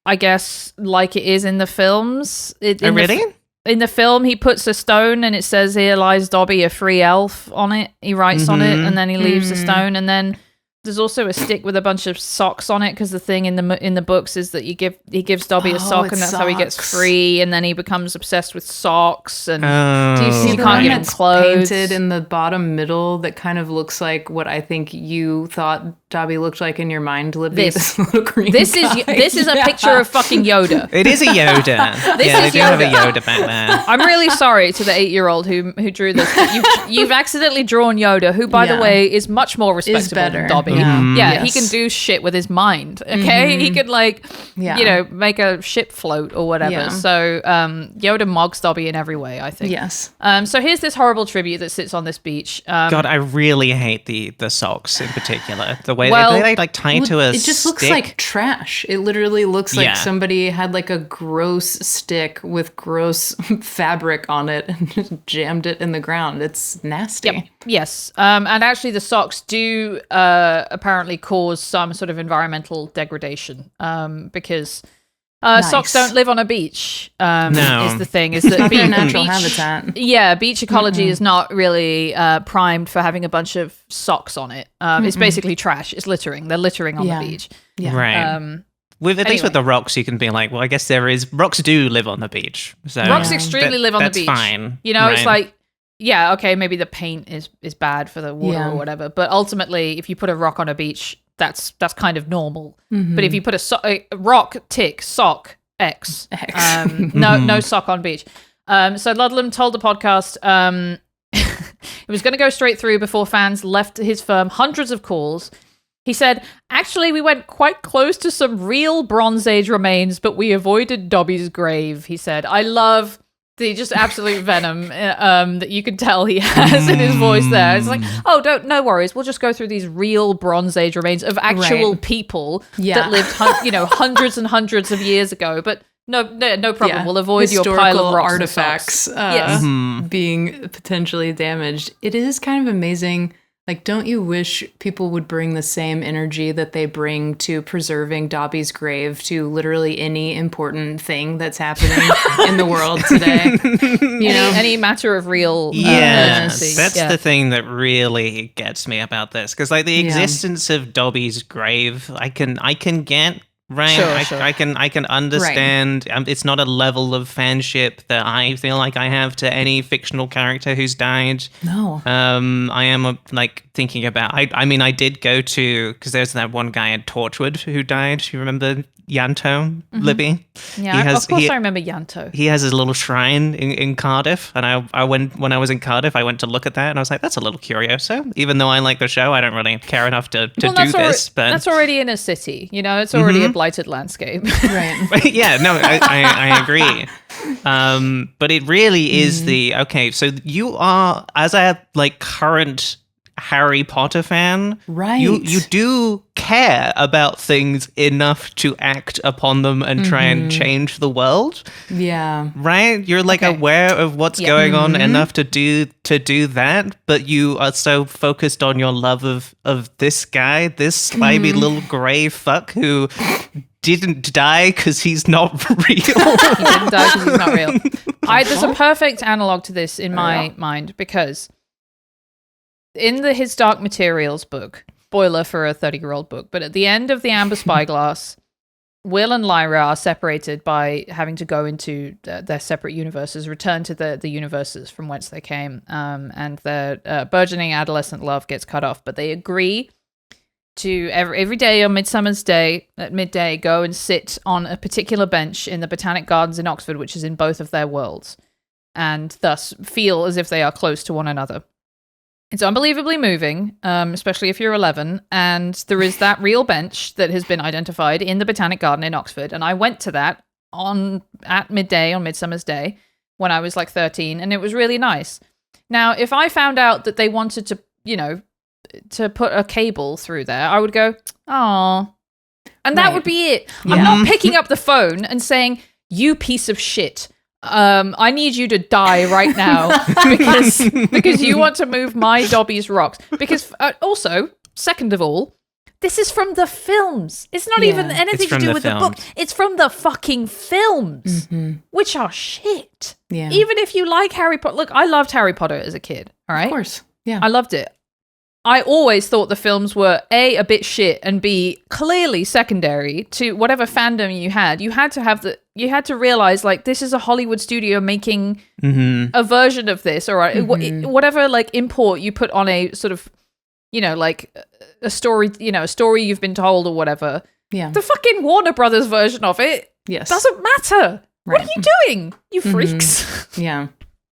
I guess, like it is in the films. Really? In the film, he puts a stone and it says, "Here lies Dobby, a free elf," on it. He writes on it, and then he leaves the stone, and then there's also a stick with a bunch of socks on it because the thing in the books is that he gives Dobby a sock, and it's that's how he gets socks. free, and then he becomes obsessed with socks. And Oh, Do you see See the the can't one give him that's clothes. painted in the bottom middle that kind of looks like what I think you thought Dobby looked like in your mind, Libby. This. Little green this guy. is a picture of fucking Yoda. It is a Yoda. This yeah, is they do have a Yoda. Yoda back there. I'm really sorry to the 8-year-old who drew this. But you've accidentally drawn Yoda, who, by the Yeah. way, is much more respectable better. than Dobby. Yeah. Yeah, he Yes. can do shit with his mind. Okay, he could Yeah. make a ship float or whatever. Yeah. So Yoda mogs Dobby in every way, I think. Yes. So here's this horrible tribute that sits on this beach. God, I really hate the socks in particular. The way Well, they like tie to a It just looks stick. like trash. It literally looks like Yeah. somebody had like a gross stick with gross fabric on it and just jammed it in the ground. It's nasty. Yep. Yes. And actually, the socks do apparently cause some sort of environmental degradation because socks Nice. don't live on a beach. No. Is the thing is that Not their beach, natural habitat. Yeah, beach ecology is not really primed for having a bunch of socks on it. It's basically trash. It's littering. They're littering on Yeah. the beach. Yeah. right. With at least with anyway. the rocks, you can be like, well, I guess rocks do live on the beach. So Rocks extremely live on the that's beach. fine. You know, it's Right. like, yeah, okay, maybe the paint is bad for the water Yeah. or whatever, but ultimately, if you put a rock on a beach, that's kind of normal. But if you put a rock, tick, sock, X. X. No sock on beach. So Ludlam told the podcast it was going to go straight through before fans left his firm hundreds of calls. He said, "Actually, we went quite close to some real Bronze Age remains, but we avoided Dobby's grave," he said. I love The just absolute venom that you can tell he has in his voice there. It's like, oh, no worries. We'll just go through these real Bronze Age remains of actual people that lived, hundreds and hundreds of years ago. But no problem. Yeah. We'll avoid Historical your pile of rocks artifacts being potentially damaged. It is kind of amazing. Like, don't you wish people would bring the same energy that they bring to preserving Dobby's grave to literally any important thing that's happening in the world today? Any matter of real urgency. That's the thing that really gets me about this, because like the existence of Dobby's grave, I can get. Right, Sure. I can understand. It's not a level of fanship that I feel like I have to any fictional character who's died. No. I am like thinking about. I mean, I did go to, because there's that one guy in Torchwood who died. You remember Yanto, Libby? Yeah, of course I remember Yanto. He has his little shrine in Cardiff, and I went when I was in Cardiff. I went to look at that, and I was like, that's a little curioso. Even though I like the show, I don't really care enough to do this. But that's already in a city. It's already a blighted landscape. Right. Yeah, no, I agree. But it really is so you are, as a like current Harry Potter fan, right? You do care about things enough to act upon them and try and change the world. Yeah. Right? You're like aware of what's going on enough to do that, but you are so focused on your love of this guy, this slimy little grey fuck who didn't die because he's not real. He didn't die because he's not real. There's a perfect analog to this in my mind, because in His Dark Materials book, spoiler for a 30-year-old book, but at the end of the Amber Spyglass, Will and Lyra are separated by having to go into their separate universes, return to the universes from whence they came, and their burgeoning adolescent love gets cut off. But they agree to every day on Midsummer's Day at midday go and sit on a particular bench in the Botanic Gardens in Oxford, which is in both of their worlds, and thus feel as if they are close to one another. It's unbelievably moving, especially if you're 11, and there is that real bench that has been identified in the Botanic Garden in Oxford, and I went to that at midday on Midsummer's Day when I was like 13, and it was really nice. Now, if I found out that they wanted to, to put a cable through there, I would go, "Aw," and that would be it. Yeah. I'm not picking up the phone and saying, "You piece of shit. I need you to die right now because you want to move my Dobby's rocks." Because also, second of all, this is from the films. It's not even anything to do with the book. It's from the fucking films, which are shit. Yeah. Even if you like Harry Potter. Look, I loved Harry Potter as a kid. All right? Of course. Yeah. I loved it. I always thought the films were A, a bit shit, and B, clearly secondary to whatever fandom you had. You had to realize, like, this is a Hollywood studio making a version of this, or whatever, like, import you put on a sort of, like a story, a story you've been told or whatever. Yeah. The fucking Warner Brothers version of it doesn't matter. Right. What are you doing, you freaks? Yeah.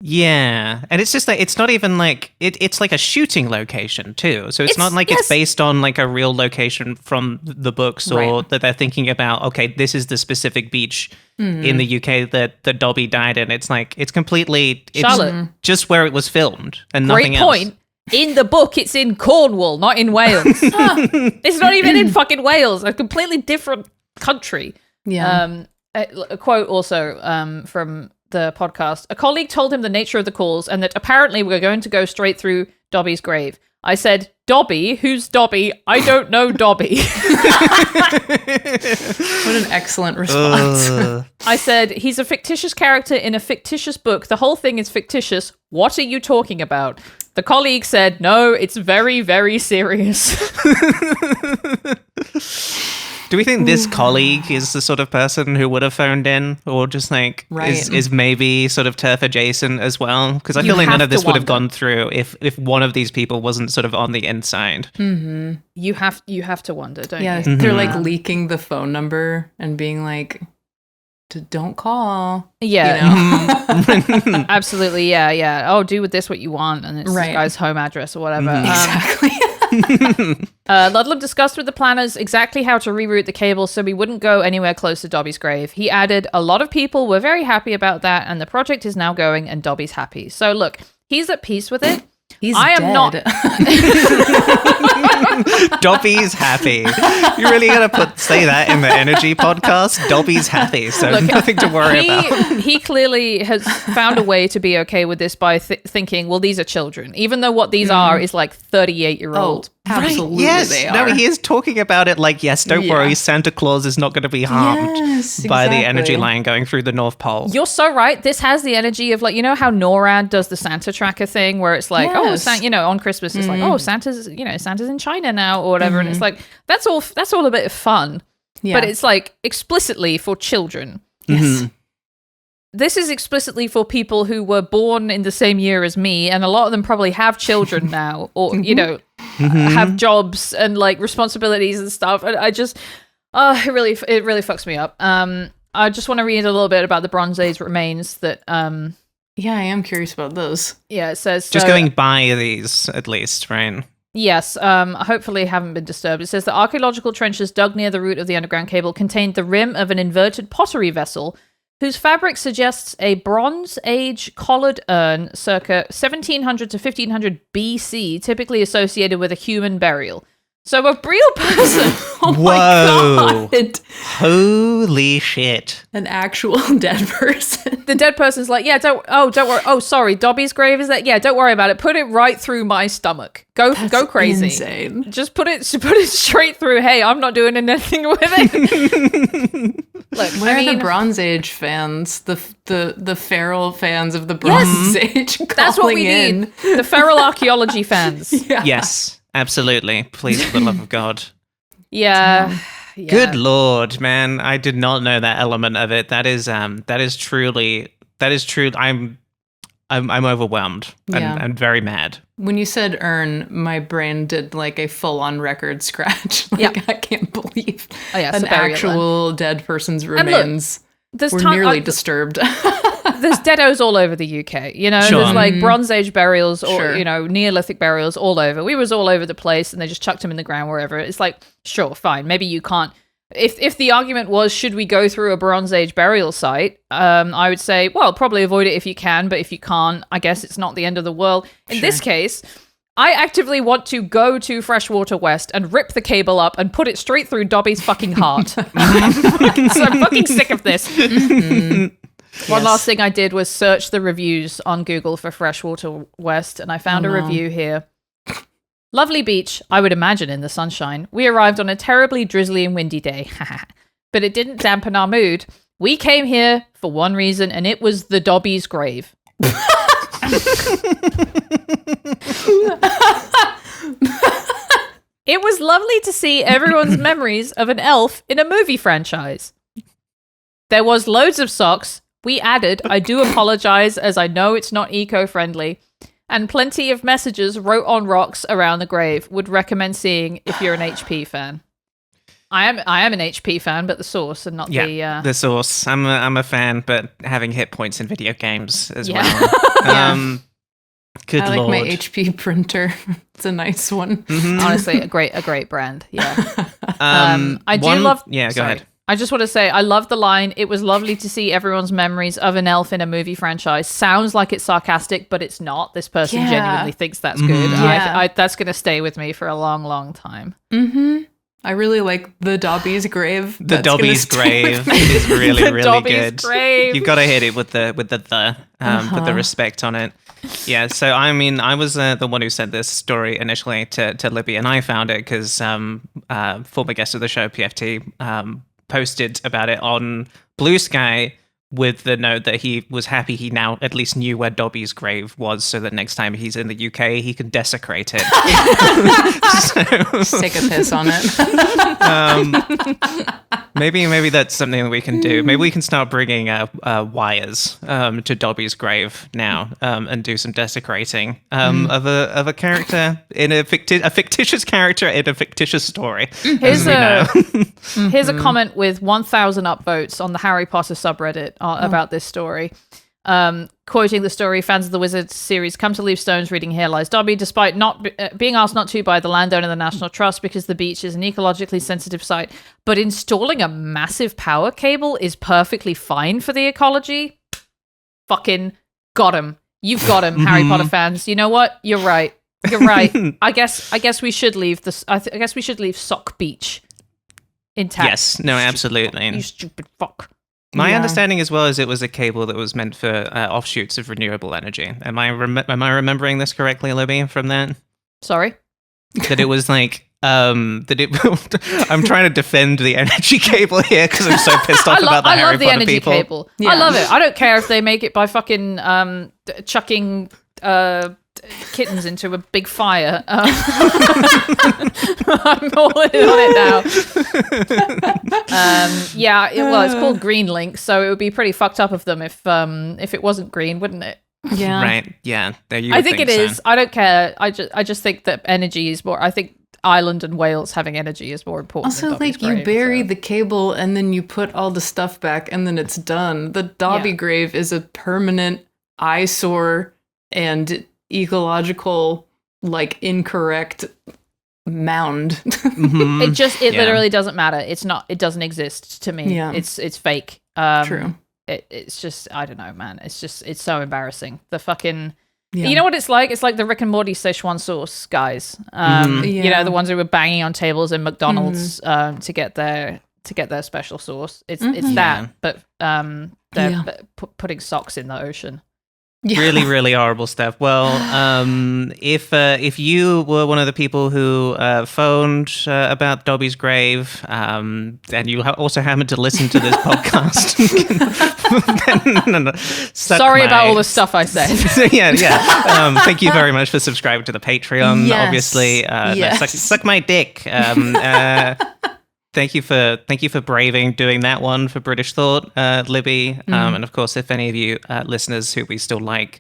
Yeah, and it's just like, it's not even like, it's like a shooting location too, so it's not like it's based on like a real location from the books, or that they're thinking about, okay, this is the specific beach in the UK that Dobby died in. It's like, it's completely, Charlotte. Just where it was filmed and nothing Great else. point. In the book, it's in Cornwall, not in Wales. It's not even in fucking Wales, a completely different country. Yeah. A quote also from the podcast: a colleague told him the nature of the calls and that apparently we're going to go straight through Dobby's grave. I said, "Dobby? Who's Dobby? I don't know Dobby." What an excellent response. I said, "He's a fictitious character in a fictitious book. The whole thing is fictitious. What are you talking about?" The colleague said, "No, it's very, very serious." Do we think this colleague is the sort of person who would have phoned in, or just like is maybe sort of turf adjacent as well? Because I feel like none of this would have gone through if one of these people wasn't sort of on the inside. Mm-hmm. You have to wonder, don't you? Yeah, they're like leaking the phone number and being like, "Don't call." Yeah, absolutely. Yeah. Oh, do with this what you want, and it's this guy's home address or whatever. Exactly. Ludlam discussed with the planners exactly how to reroute the cable so we wouldn't go anywhere close to Dobby's grave. He added, a lot of people were very happy about that, and the project is now going, and Dobby's happy. So look, he's at peace with it. I am not. Dobby's happy. You really gotta say that in the energy podcast. Dobby's happy, so Look, nothing to worry about. He clearly has found a way to be okay with this by thinking, well, these are children, even though what these are is like 38-year-old. Absolutely, Yes, they no, are. he is talking about it like, yes, don't worry, Santa Claus is not going to be harmed Yes, by the energy exactly. line going through the North Pole. You're so right. This has the energy of like, you know how NORAD does the Santa tracker thing where it's like, Yes. on Christmas it's like, oh, Santa's in China now or whatever. And it's like, that's all a bit of fun. Yeah. But it's like explicitly for children. Yes. This is explicitly for people who were born in the same year as me, and a lot of them probably have children now, or have jobs and like responsibilities and stuff. And I just, it really fucks me up. I just want to read a little bit about the Bronze Age remains that. Yeah, I am curious about those. Yeah, it says Just so- going by these, at least, right? Yes, hopefully haven't been disturbed. It says the archaeological trenches dug near the route of the underground cable contained the rim of an inverted pottery vessel whose fabric suggests a Bronze Age collared urn circa 1700 to 1500 BC, typically associated with a human burial. So a real person. Oh Whoa. my god. Holy shit. An actual dead person. The dead person's like, yeah, don't worry. Oh, sorry, Dobby's grave is that? Yeah, don't worry about it. Put it right through my stomach. Go crazy. Insane. Just put it straight through. Hey, I'm not doing anything with it. Look, Where are the Bronze Age fans? The feral fans of the Bronze Age calling that's what we in. need. The feral archaeology fans. Yeah. Yes, absolutely. Please, for the love of God. Yeah. Good Lord, man. I did not know that element of it. That is true. I'm overwhelmed Yeah. and very mad. When you said urn, my brain did like a full-on record scratch. Like, Yeah. I can't believe Oh, yeah, it's an a burial actual dead person's look, remains There's were nearly disturbed. There's deados all over the UK. You know, Sure. there's like Bronze Age burials or Sure. Neolithic burials all over. We was all over the place, and they just chucked them in the ground wherever. It's like, sure, fine. Maybe you can't. If the argument was, should we go through a Bronze Age burial site? I would say, well, probably avoid it if you can, but if you can't, I guess it's not the end of the world. In this case, I actively want to go to Freshwater West and rip the cable up and put it straight through Dobby's fucking heart. So I'm fucking sick of this. One last thing I did was search the reviews on Google for Freshwater West, and I found a review here. Lovely beach, I would imagine in the sunshine. We arrived on a terribly drizzly and windy day. But it didn't dampen our mood. We came here for one reason, and it was the Dobby's grave. It was lovely to see everyone's memories of an elf in a movie franchise. There was loads of socks. We added, I do apologize as I know it's not eco-friendly. And plenty of messages wrote on rocks around the grave. Would recommend seeing if you're an HP fan. I am an HP fan, but the source and not The source. I'm a fan, but having hit points in video games as Yeah. well. Good I like Lord. my HP printer. It's a nice one. honestly a great brand. Yeah. I do one- love. Yeah, go sorry. ahead. I just want to say I love the line. It was lovely to see everyone's memories of an elf in a movie franchise. Sounds like it's sarcastic, but it's not. This person Yeah. genuinely thinks that's good. Yeah. I that's going to stay with me for a long time. I really like the Dobby's grave. The That's gonna Dobby's stay grave with me. is really, The really Dobby's good. grave. You've got to hit it with the with the respect on it. Yeah. So I mean, I was the one who sent this story initially to Libby, and I found it because former guest of the show, PFT, posted about it on Blue Sky with the note that he was happy he now at least knew where Dobby's grave was, so that next time he's in the UK, he can desecrate it. So, Take a piss on it. maybe that's something that we can do. Maybe we can start bringing wires to Dobby's grave now and do some desecrating of a character in a fictitious character in a fictitious story. Here's as we know. Here's a comment with 1,000 upvotes on the Harry Potter subreddit about this story. Quoting the story, fans of the Wizard series come to leave stones reading Here Lies Dobby, despite not being asked not to by the landowner, the National Trust, because the beach is an ecologically sensitive site. But installing a massive power cable is perfectly fine for the ecology. Fucking got him. You've got him, Harry Potter fans. You know what? You're right. You're right. I guess we should leave this. I guess we should leave Sock Beach intact. Yes. No, absolutely. You stupid fuck. My understanding as well is it was a cable that was meant for offshoots of renewable energy. Am I remembering this correctly, Libby, from that? Sorry? That it was like, I'm trying to defend the energy cable here because I'm so pissed off about the Harry Potter people. I love the energy cable. Yeah. I love it. I don't care if they make it by fucking chucking kittens into a big fire. I'm all in on it now. It's called Green Link, so it would be pretty fucked up of them if it wasn't green, wouldn't it? Yeah. Right. Yeah. I think it is. I don't care. I just think that energy is more. I think Ireland and Wales having energy is more important. Also, like, you bury the cable and then you put all the stuff back and then it's done. The Dobby grave is a permanent eyesore and ecological, like, incorrect mound. It literally doesn't matter. It doesn't exist to me. Yeah. It's fake. True. It's just, I don't know, man. It's so embarrassing. The fucking, Yeah. you know what it's like? It's like the Rick and Morty Szechuan sauce guys. You know, the ones who were banging on tables in McDonald's to get their special sauce. It's that, but they're putting socks in the ocean. Yeah. Really, really horrible stuff. Well, if you were one of the people who phoned about Dobby's grave, and you also happened to listen to this podcast, sorry about all the stuff I said. yeah. Thank you very much for subscribing to the Patreon. Yes. Obviously, suck my dick. Thank you for braving doing that one for British Thought, Libby. And of course, if any of you listeners who we still like,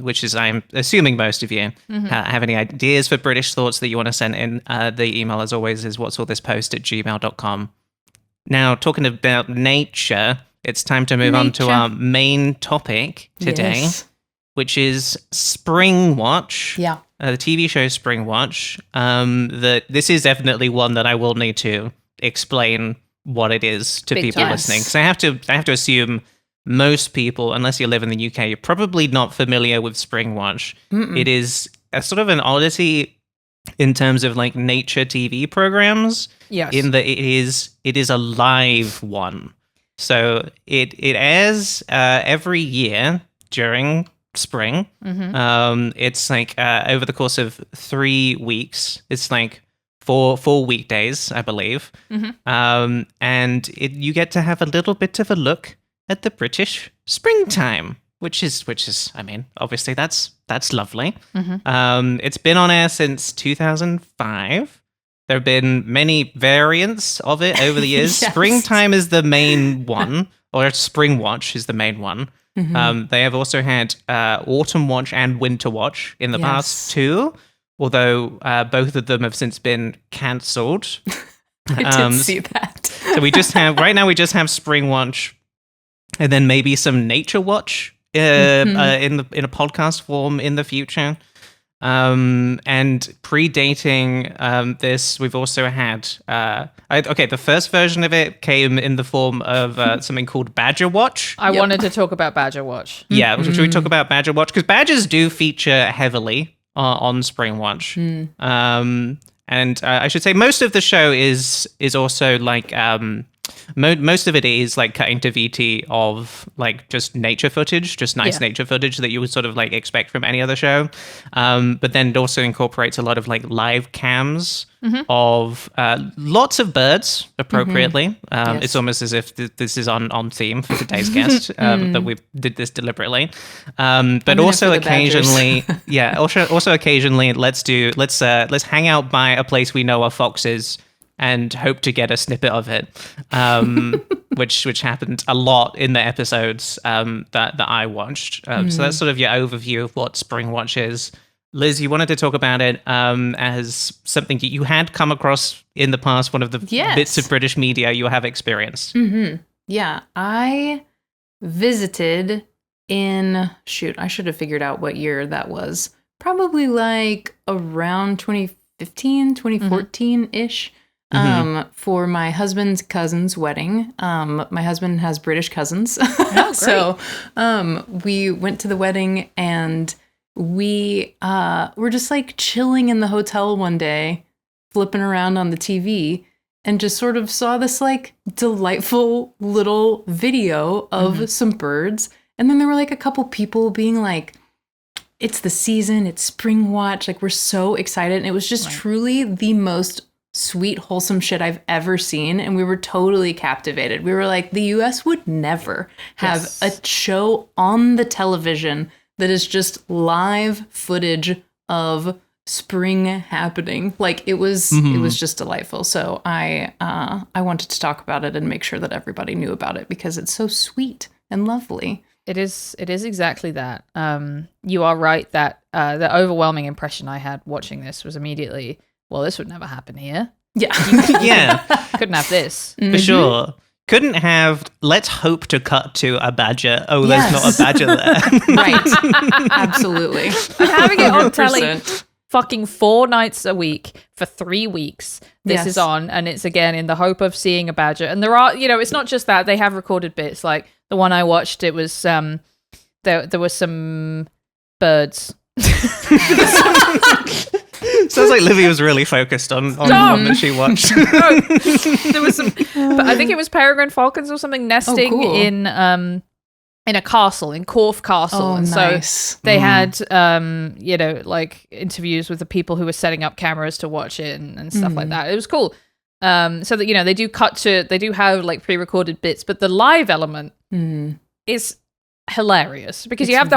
which is I'm assuming most of you, have any ideas for British Thoughts that you want to send in, the email as always is whatsallthispost@gmail.com. Now, talking about nature, it's time to move on to our main topic today, which is Springwatch. Yeah. The TV show Springwatch. This is definitely one that I will need to explain what it is to people listening, because I have to assume most people, unless you live in the UK, you're probably not familiar with Springwatch. It is a sort of an oddity in terms of like nature TV programs. Yes. In that it is a live one, so it airs every year during spring. It's like over the course of 3 weeks. It's like four weekdays, I believe. And you get to have a little bit of a look at the British springtime, which is I mean, obviously that's lovely. It's been on air since 2005. There have been many variants of it over the years. Yes. Springtime is the main one, or Springwatch is the main one. They have also had Autumn Watch and Winter Watch in the past too, although both of them have since been cancelled. I did see that. So we just have Spring Watch, and then maybe some Nature Watch in a podcast form in the future. And predating this, we've also had the first version of it came in the form of something called Badger Watch. I wanted to talk about Badger Watch. Yeah, should we talk about Badger Watch? Because badgers do feature heavily on Springwatch. And I should say most of the show is also like most of it is like cutting to VT of like just nature footage, just nice nature footage that you would sort of like expect from any other show. But then it also incorporates a lot of like live cams of lots of birds appropriately. It's almost as if this is on theme for today's guest, that we did this deliberately. But also occasionally, also occasionally let's hang out by a place we know are foxes and hope to get a snippet of it, which happened a lot in the episodes that I watched. So that's sort of your overview of what Springwatch is. Liz, you wanted to talk about it as something you had come across in the past, one of the bits of British media you have experienced. Yeah, I visited I should have figured out what year that was. Probably like around 2015, 2014-ish. For my husband's cousin's wedding. My husband has British cousins. Oh, so we went to the wedding, and we were just like chilling in the hotel one day, flipping around on the TV, and just sort of saw this like delightful little video of some birds. And then there were like a couple people being like, it's the season, it's Springwatch, like we're so excited. And it was just truly the most sweet, wholesome shit I've ever seen. And we were totally captivated. We were like, the US would never have a show on the television that is just live footage of spring happening. Like it was just delightful. So I wanted to talk about it and make sure that everybody knew about it because it's so sweet and lovely. It is exactly that. You are right that the overwhelming impression I had watching this was immediately, well, this would never happen here. Yeah. Yeah, Couldn't have this. for sure. Couldn't have, let's hope to cut to a badger. Oh, there's not a badger there. Right. Absolutely. And having it on 100%. telly fucking 4 nights a week for 3 weeks. This is on, and it's again in the hope of seeing a badger. And there are, it's not just that. They have recorded bits. Like the one I watched, it was there were some birds. Sounds like Livy was really focused on one that she watched. There was some, but I think it was peregrine falcons or something nesting cool. in a castle, in Corfe Castle. Oh, and nice. so they had like interviews with the people who were setting up cameras to watch it and stuff like that. It was cool. So that they do have like pre-recorded bits, but the live element is hilarious because you have the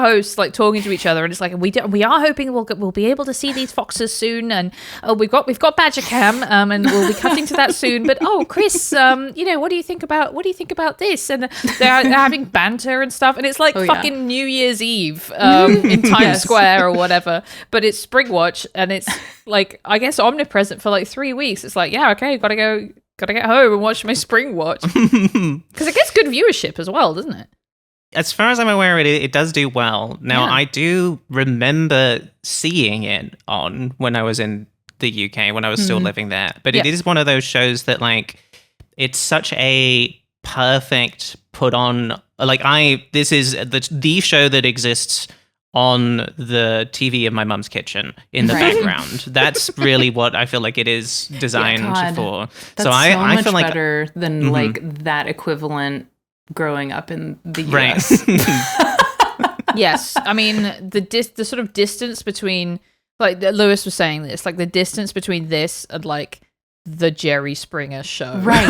hosts like talking to each other, and it's like we are hoping we'll be able to see these foxes soon, and we've got badger cam, and we'll be cutting to that soon. But Chris, what do you think about this? And they're having banter and stuff, and it's like fucking New Year's Eve in Times Square or whatever. But it's Springwatch, and it's like I guess omnipresent for like 3 weeks. It's like gotta get home and watch my Springwatch. Because it gets good viewership as well, doesn't it? As far as I'm aware, it does do well. Now, Yeah. I do remember seeing it on when I was in the UK, when I was still living there. But it is one of those shows that, like, it's such a perfect put on. Like, this is the show that exists on the TV in my mum's kitchen in the background. That's really what I feel like it is designed for. That's so I much feel like better than like that equivalent growing up in the US. right. Yes. I mean, the sort of distance between, like Lewis was saying this, like the distance between this and like the Jerry Springer show. Right.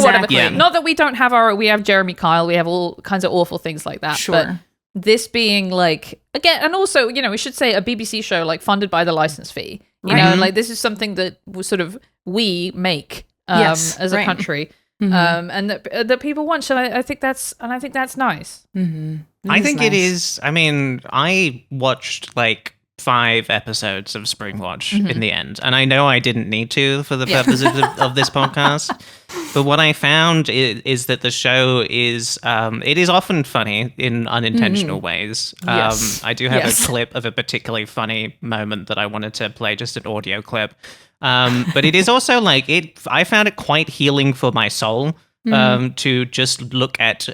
Whatever. Yeah. Not that we don't have we have Jeremy Kyle, we have all kinds of awful things like that. Sure. But this being like, again, and also, we should say a BBC show like funded by the license fee. You know, like this is something that we make as a country. And that people watch, and I think that's nice. I think it is. I mean, I watched like 5 episodes of Springwatch in the end, and I know I didn't need to for the purposes of this podcast. But what I found is that the show is it is often funny in unintentional ways. I do have a clip of a particularly funny moment that I wanted to play, just an audio clip. But it is also like I found it quite healing for my soul. To just look at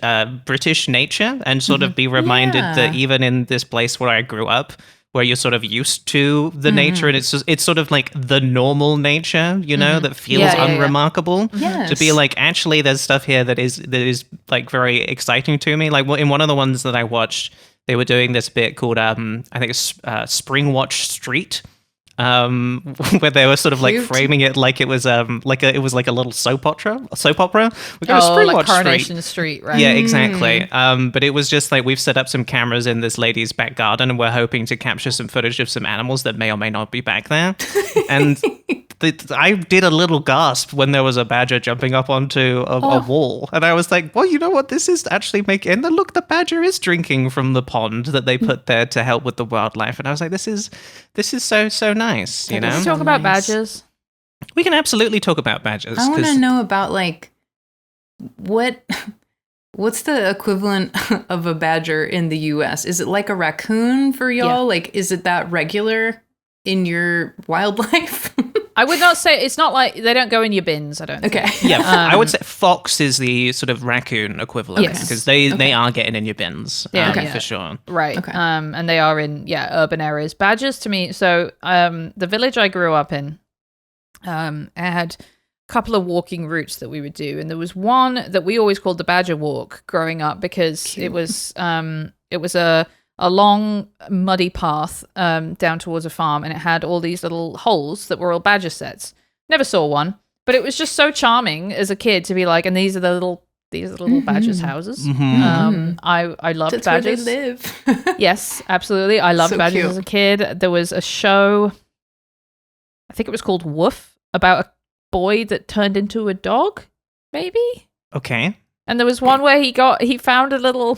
British nature and sort of be reminded that even in this place where I grew up, where you're sort of used to the nature, and it's sort of like the normal nature, that feels unremarkable. Yes. To be like, actually, there's stuff here that is like very exciting to me. Like in one of the ones that I watched, they were doing this bit called I think it's Springwatch Street. Where they were sort of like framing it like it was like a little soap opera. We go to Springwatch like Coronation Street, right? Yeah, exactly. But it was just like we've set up some cameras in this lady's back garden, and we're hoping to capture some footage of some animals that may or may not be back there. And I did a little gasp when there was a badger jumping up onto a wall, and I was like, "Well, you know what? This is actually making." And look, the badger is drinking from the pond that they put there to help with the wildlife. And I was like, "This is so nice." You know, Let's talk about badgers. we can absolutely talk about badgers. I want to know about like what What's the equivalent of a badger in the US? Is it like a raccoon for y'all? Yeah. Like, is it that regular in your wildlife? I would not say it's not like they don't go in your bins. I don't. Okay. Think. Yeah, I would say fox is the sort of raccoon equivalent Yes. because they are getting in your bins, Yeah, okay. for sure. Right. Okay. And they are in urban areas. Badgers to me. So the village I grew up in, had a couple of walking routes that we would do, and there was one that we always called the Badger Walk growing up because it was a long muddy path down towards a farm, and it had all these little holes that were all badger sets. Never saw one, but it was just so charming as a kid to be like, and these are the little badgers' houses. I loved That's badgers. where they live. Yes, absolutely. I loved So badgers cute. as a kid. There was a show, I think it was called Woof, about a boy that turned into a dog, maybe. Okay. And there was one where he found a little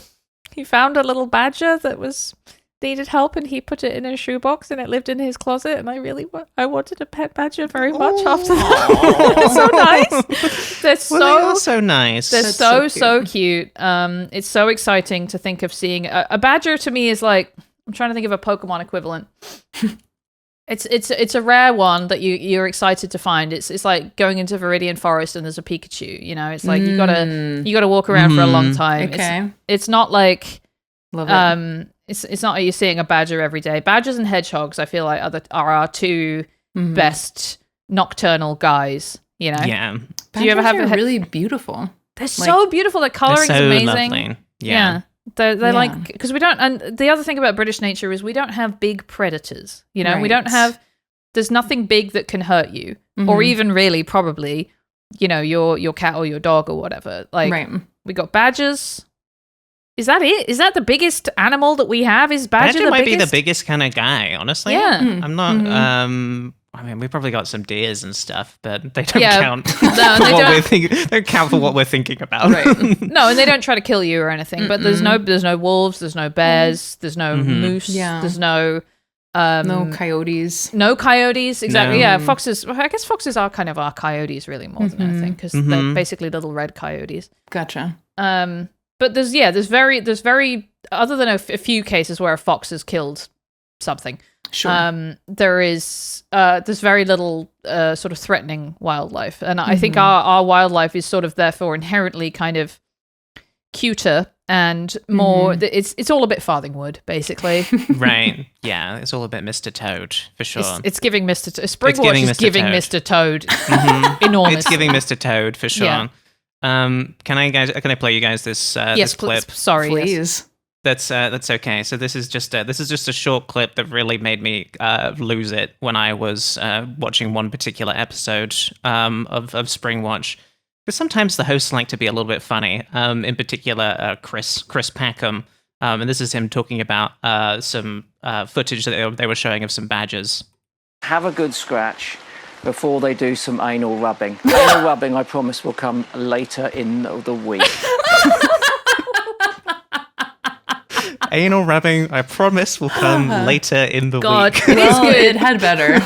badger that needed help, and he put it in a shoebox, and it lived in his closet. And I wanted a pet badger very much after that. It's so nice. They're Well, they are so nice. they're That's so cute. It's so exciting to think of seeing a badger. To me, is like, I'm trying to think of a Pokemon equivalent. It's a rare one that you're excited to find. It's like going into Viridian Forest and there's a Pikachu. You know, it's like you gotta walk around for a long time. Okay. It's not like Love it. it's not like you're seeing a badger every day. Badgers and hedgehogs, I feel like, are our two best nocturnal guys. You know, Yeah. Do you ever have Badgers a are really beautiful? They're so beautiful. Their They're coloring so is amazing. lovely. Yeah. They're Yeah. like, because we don't, and the other thing about British nature is we don't have big predators. You know, we Right. don't have, there's nothing big that can hurt you, or even really probably, you know, your cat or your dog or whatever. Like, Right. we got badgers. Is that it? Is that the biggest animal that we have? Is badger the might biggest? be the biggest kind of guy, honestly. Yeah. I'm not, I mean, we probably got some deers and stuff, but they don't Yeah. count No, for they what don't. we're thinking. They don't count for what we're thinking about. Right. No, and they don't try to kill you or anything. But there's no wolves. There's no bears. There's no moose. Yeah. There's no No coyotes. No coyotes, exactly. No. Yeah, foxes. I guess foxes are kind of our coyotes, really, more than anything, because they're basically little red coyotes. Gotcha. But there's very other than a few cases where a fox has killed something. Sure. There's very little sort of threatening wildlife, and I think our wildlife is sort of therefore inherently kind of cuter and more. It's all a bit Farthingwood, basically. Right. Yeah. It's all a bit Mr. Toad, for sure. It's giving Mr. Springwatch giving is Mr. giving Toad. Mr. Toad enormous. It's giving Mr. Toad, for sure. Yeah. Can I play you guys this Yes, this clip? please. Sorry. Yes. Please. That's okay. So this is just a short clip that really made me lose it when I was watching one particular episode of Springwatch. Because sometimes the hosts like to be a little bit funny. In particular, Chris Packham, and this is him talking about some footage that they were showing of some badgers. Have a good scratch before they do some anal rubbing. Anal rubbing, I promise, will come later in the week. Anal rubbing, I promise, will come later in the God, week. it is Well, good. it had better.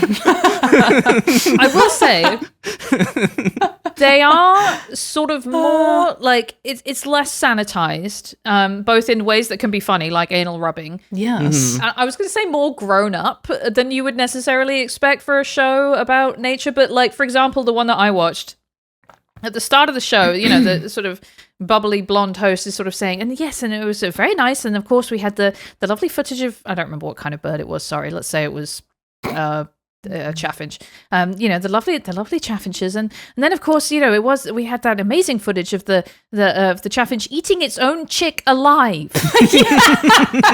I will say they are sort of more like it's less sanitized, both in ways that can be funny, like anal rubbing. Yes. I was going to say more grown up than you would necessarily expect for a show about nature, but like, for example, the one that I watched at the start of the show, you know, the sort of bubbly blonde host is sort of saying, and yes, and it was very nice, and of course we had the lovely footage of, I don't remember what kind of bird it was, sorry, let's say it was a chaffinch, you know, the lovely chaffinches, and then of course, you know, we had that amazing footage of the chaffinch eating its own chick alive.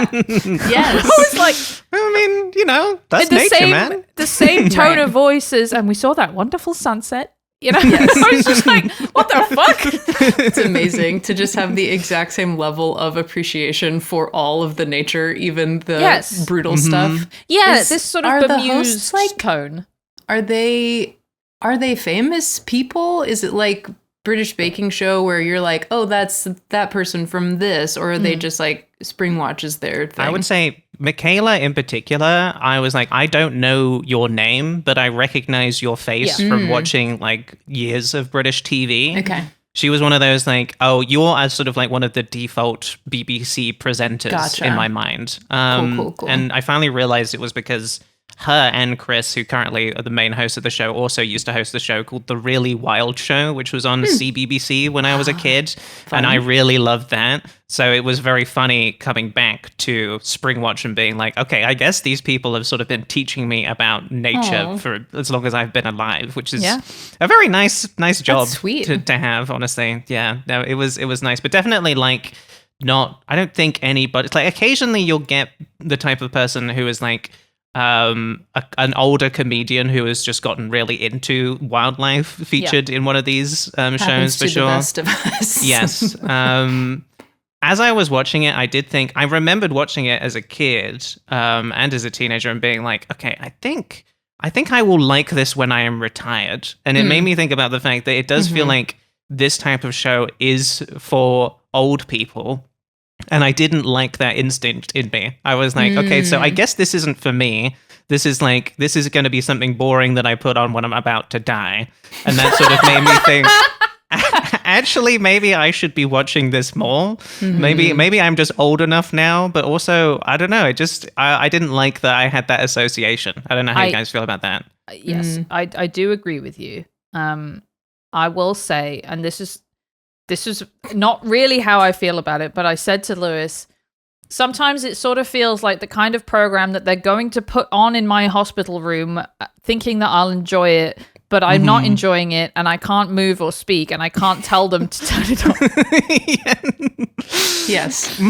Yes. I was like, I mean, you know, that's the nature, same man. the same tone Right. of voices, and we saw that wonderful sunset. You know, I was just like, what the fuck? It's amazing to just have the exact same level of appreciation for all of the nature, even the Yes. brutal stuff. Yeah, Is- this sort are of the bemused hosts, like- tone. Are they famous people? Is it like British baking show where you're like, oh, that's that person from this, or are they just like Springwatch is their thing? I would say Michaela in particular, I was like, I don't know your name, but I recognize your face from watching like years of British TV. Okay. She was one of those like, oh, you're as sort of like one of the default BBC presenters Gotcha. in my mind. Cool. And I finally realized it was because her and Chris, who currently are the main hosts of the show, also used to host the show called The Really Wild Show, which was on CBBC when I was a kid. And I really loved that. So it was very funny coming back to Springwatch and being like, okay, I guess these people have sort of been teaching me about nature for as long as I've been alive, which is a very nice job sweet. to have, honestly. Yeah, no, it was nice. But definitely like I don't think anybody, it's like occasionally you'll get the type of person who is like, an older comedian who has just gotten really into wildlife featured in one of these shows for sure. The best of us. Yes. As I was watching it, I remembered watching it as a kid and as a teenager and being like, okay, I think I will like this when I am retired. And it made me think about the fact that it does feel like this type of show is for old people. And I didn't like that instinct in me. I was like, okay, so I guess this isn't for me. This is going to be something boring that I put on when I'm about to die. And that sort of made me think, actually, maybe I should be watching this more. Maybe I'm just old enough now, but also, I don't know. I didn't like that I had that association. I don't know how you guys feel about that. Yes, I do agree with you. I will say, and this is not really how I feel about it, but I said to Lewis, sometimes it sort of feels like the kind of program that they're going to put on in my hospital room, thinking that I'll enjoy it, but I'm not enjoying it, and I can't move or speak, and I can't tell them to turn it on. Yes.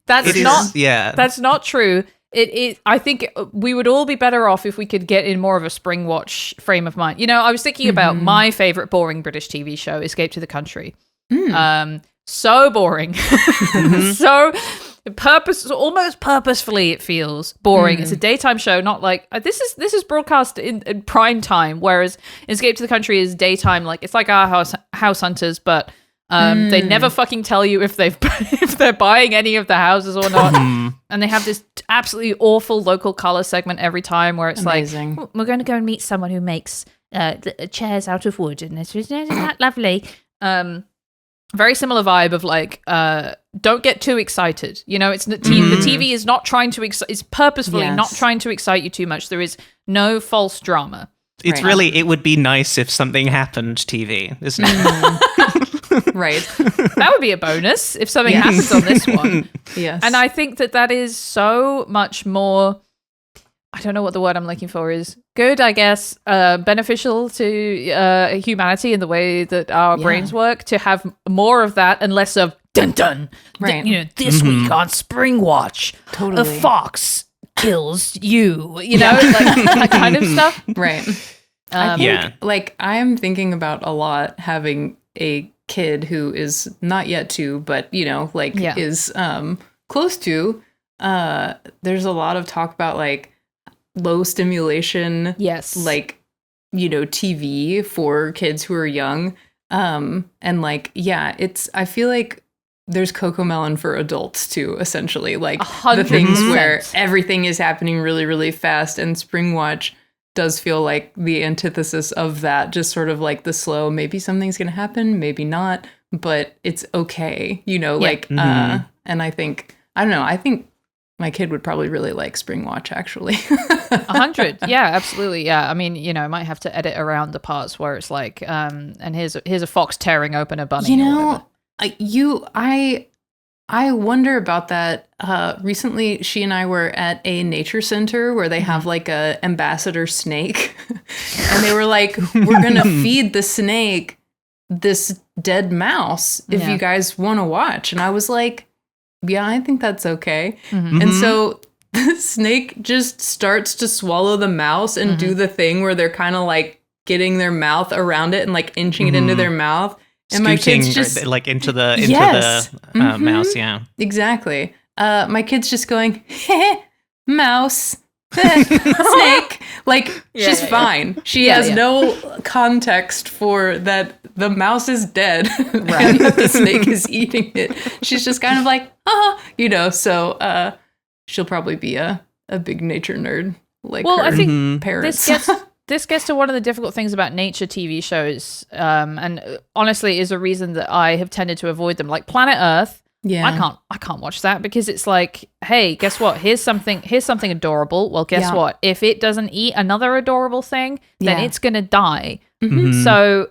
That's not true. I think we would all be better off if we could get in more of a Springwatch frame of mind. You know, I was thinking about my favorite boring British TV show, Escape to the Country. So boring. So almost purposefully it feels boring. It's a daytime show, not like this is broadcast in prime time, whereas Escape to the Country is daytime. Like it's like our House Hunters, but they never fucking tell you if they're buying any of the houses or not. And they have this absolutely awful local color segment every time where it's Amazing. like, we're going to go and meet someone who makes chairs out of wood, and isn't that lovely? Very similar vibe of like, don't get too excited. You know, it's the TV is not trying to is purposefully not trying to excite you too much. There is no false drama. It's really, it would be nice if something happened TV, isn't it? Right. That would be a bonus if something happens on this one. Yes. And I think that is so much more, I don't know what the word I'm looking for is, good, I guess, beneficial to humanity in the way that our brains work, to have more of that and less of dun-dun. Right. This week on Springwatch, Totally. a fox kills you, like that kind of stuff. Right. I think, like, I'm thinking about a lot having a kid who is not yet 2, but, is close to. There's a lot of talk about, like, low stimulation, TV for kids who are young. And I feel like there's Cocomelon for adults too, essentially. Like 100%. The things where everything is happening really, really fast, and Springwatch does feel like the antithesis of that, just sort of like the slow, maybe something's gonna happen, maybe not, but it's okay, and I think my kid would probably really like Springwatch, actually. 100. Yeah, absolutely. Yeah. I mean, I might have to edit around the parts where it's like, and here's a fox tearing open a bunny. I wonder about that. Recently, she and I were at a nature center where they have like a ambassador snake. And they were like, we're going to feed the snake this dead mouse if you guys want to watch. And I was like, yeah, I think that's okay. And so the snake just starts to swallow the mouse and do the thing where they're kind of like getting their mouth around it and like inching it into their mouth. And my kids just like into the mouse, exactly. My kid's just going, mouse, snake. Like she's fine. She has no context for that. The mouse is dead, and that the snake is eating it. She's just kind of like, So she'll probably be a big nature nerd. Like, well, her I think parents. this this gets to one of the difficult things about nature TV shows, and honestly is a reason that I have tended to avoid them. Like Planet Earth, I can't watch that because it's like, hey, guess what? Here's something adorable. Well, guess what? If it doesn't eat another adorable thing, then it's gonna die. So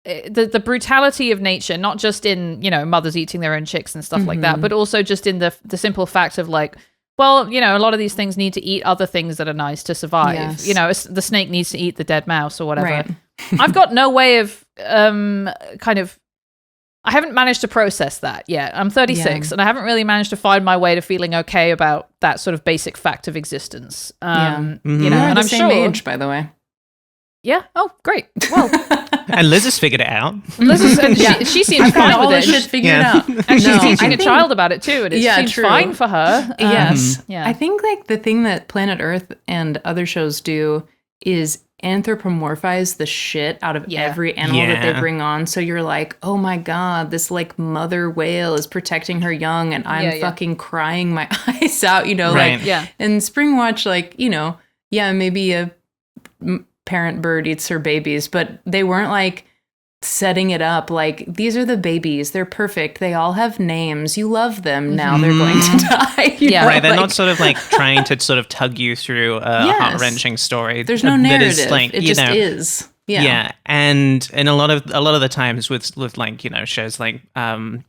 the brutality of nature, not just in, mothers eating their own chicks and stuff like that, but also just in the simple fact of like, well, a lot of these things need to eat other things that are nice to survive. Yes. The snake needs to eat the dead mouse or whatever. Right. I've got no way of I haven't managed to process that yet. I'm 36 and I haven't really managed to find my way to feeling okay about that sort of basic fact of existence. And I'm I'm same age, by the way. Yeah. Oh, great. Well, and Liz has figured it out. She seems fine with it. Shit figured out. And she's teaching a child about it too, and it seems fine for her. Yes. I think like the thing that Planet Earth and other shows do is anthropomorphize the shit out of every animal that they bring on. So you're like, oh my God, this like mother whale is protecting her young and I'm fucking crying my eyes out, And Springwatch, like, maybe a parent bird eats her babies, but they weren't like setting it up like, these are the babies, they're perfect, they all have names, you love them, now they're going to die. They're not sort of like trying to sort of tug you through a heart-wrenching story. There's no narrative. Is, like, it just is. And a lot of the times with like shows like a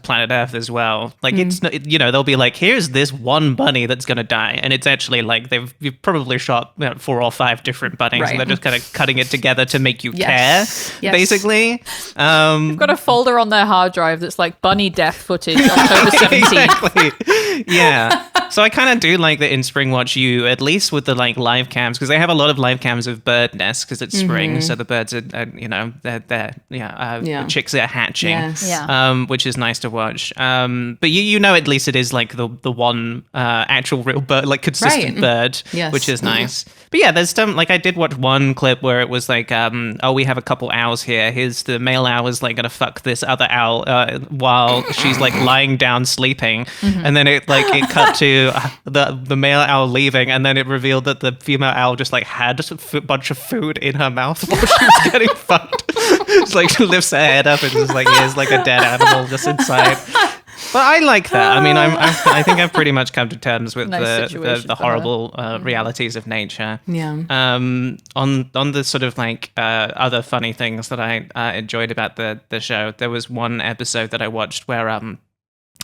Planet Earth as well, like it's they'll be like, here's this one bunny that's gonna die, and it's actually like you've probably shot 4 or 5 different bunnies, and they're just kind of cutting it together to make you care, basically. They've got a folder on their hard drive that's like bunny death footage October 17th. Exactly. So I kind of do like that in Springwatch, you at least with the like live cams, because they have a lot of live cams of bird nests because it's spring, so the birds are the chicks are hatching, which is nice to watch. But at least it is like the one actual real bird, like consistent bird, which is nice. But there's some, like I did watch one clip where it was like, we have a couple owls here. Here's the male owl is like gonna fuck this other owl while she's like lying down sleeping, and then it cut to the male owl leaving, and then it revealed that the female owl just like had a bunch of food in her mouth while she was getting fucked. It's like she lifts her head up and just like here's like a dead animal just inside. But I like that. I mean, I think I've pretty much come to terms with the horrible realities of nature. On the sort of like other funny things that I enjoyed about the show, there was one episode that I watched where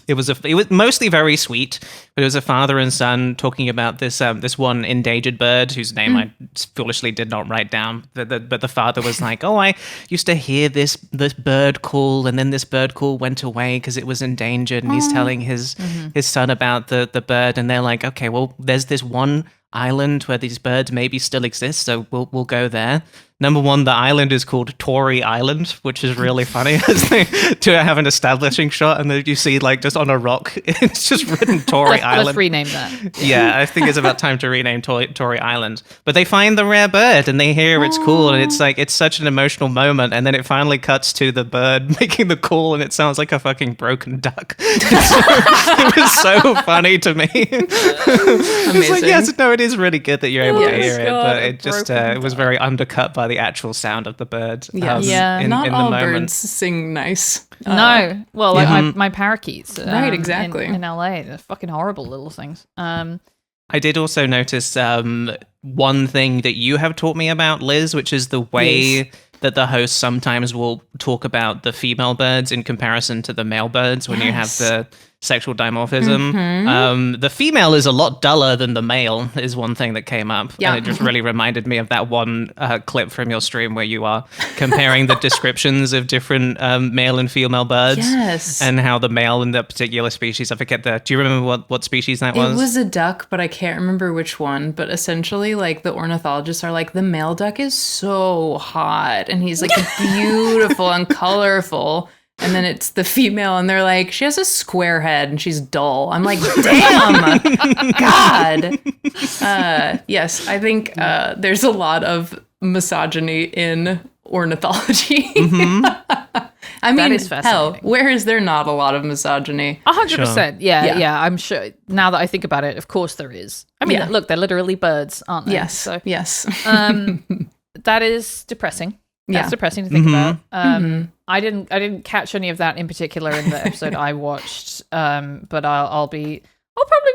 it was mostly very sweet, but it was a father and son talking about this one endangered bird whose name I foolishly did not write down. But the father was like, "Oh, I used to hear this bird call, and then this bird call went away because it was endangered." And he's telling his son about the bird, and they're like, "Okay, well, there's this one island where these birds maybe still exist, so we'll go there." Number one, the island is called Tory Island, which is really funny. To have an establishing shot, and then you see like just on a rock, it's just written Tory Island. Let's rename that. Yeah, I think it's about time to rename Tory Island. But they find the rare bird, and they hear it's cool, and it's like it's such an emotional moment. And then it finally cuts to the bird making the call, and it sounds like a fucking broken duck. It was so funny to me. It's like, yes, no, it is really good that you're able to hear it, but it just it was very undercut by the actual sound of the bird. Not in all the moment. birds sing nice. No, well, like my parakeets. Right, exactly. In LA, they're fucking horrible little things. I did also notice one thing that you have taught me about, Liz, which is the way that the host sometimes will talk about the female birds in comparison to the male birds when you have the sexual dimorphism. The female is a lot duller than the male is one thing that came up. And it just really reminded me of that one clip from your stream where you are comparing the descriptions of different male and female birds. And how the male in that particular species, I forget do you remember what species that was? It was a duck, but I can't remember which one. But essentially, like, the ornithologists are like, the male duck is so hot and he's like beautiful and colorful. And then it's the female, and they're like, she has a square head and she's dull. I'm like, damn, God. Yes, I think there's a lot of misogyny in ornithology. I mean, hell, where is there not a lot of misogyny? 100%. Yeah, I'm sure. Now that I think about it, of course there is. I mean, look, they're literally birds, aren't they? Yes, yes. that is depressing. That's Yeah. depressing to think about. I didn't catch any of that in particular in the episode I watched. But I'll probably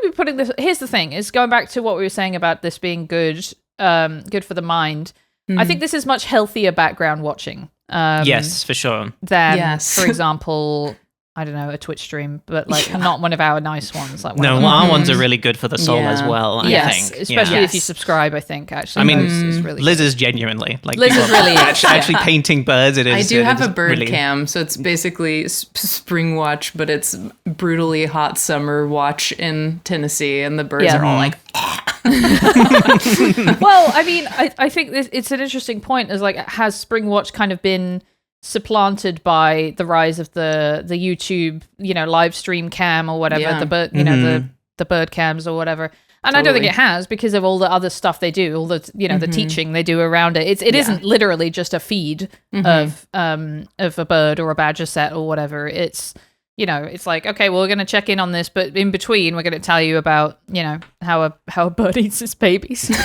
be putting this. Here's the thing: is going back to what we were saying about this being good for the mind. I think this is much healthier background watching. Yes, for sure. Than, Yes. for example, I don't know, a Twitch stream, but like not one of our nice ones. Like one No, of the our ones are really good for the soul as Yeah. well, I yes, think. especially Yeah. if you subscribe. I think actually, I mean, is really Liz good. is genuinely like Liz is really actually painting birds. It is. I do it have is a bird really, cam, so it's basically Springwatch, but it's brutally hot summer watch in Tennessee, and the birds Yeah. are all like, Well, I mean, I think it's an interesting point. Is like, has Springwatch kind of been supplanted by the rise of the YouTube, live stream cam or whatever, Yeah. the bird, the bird cams or whatever. And I don't think Totally. it has, because of all the other stuff they do, all the the teaching they do around it. It isn't literally just a feed of a bird or a badger set or whatever. It's it's like, okay, well, we're going to check in on this, but in between, we're going to tell you about, how a bird eats its babies. love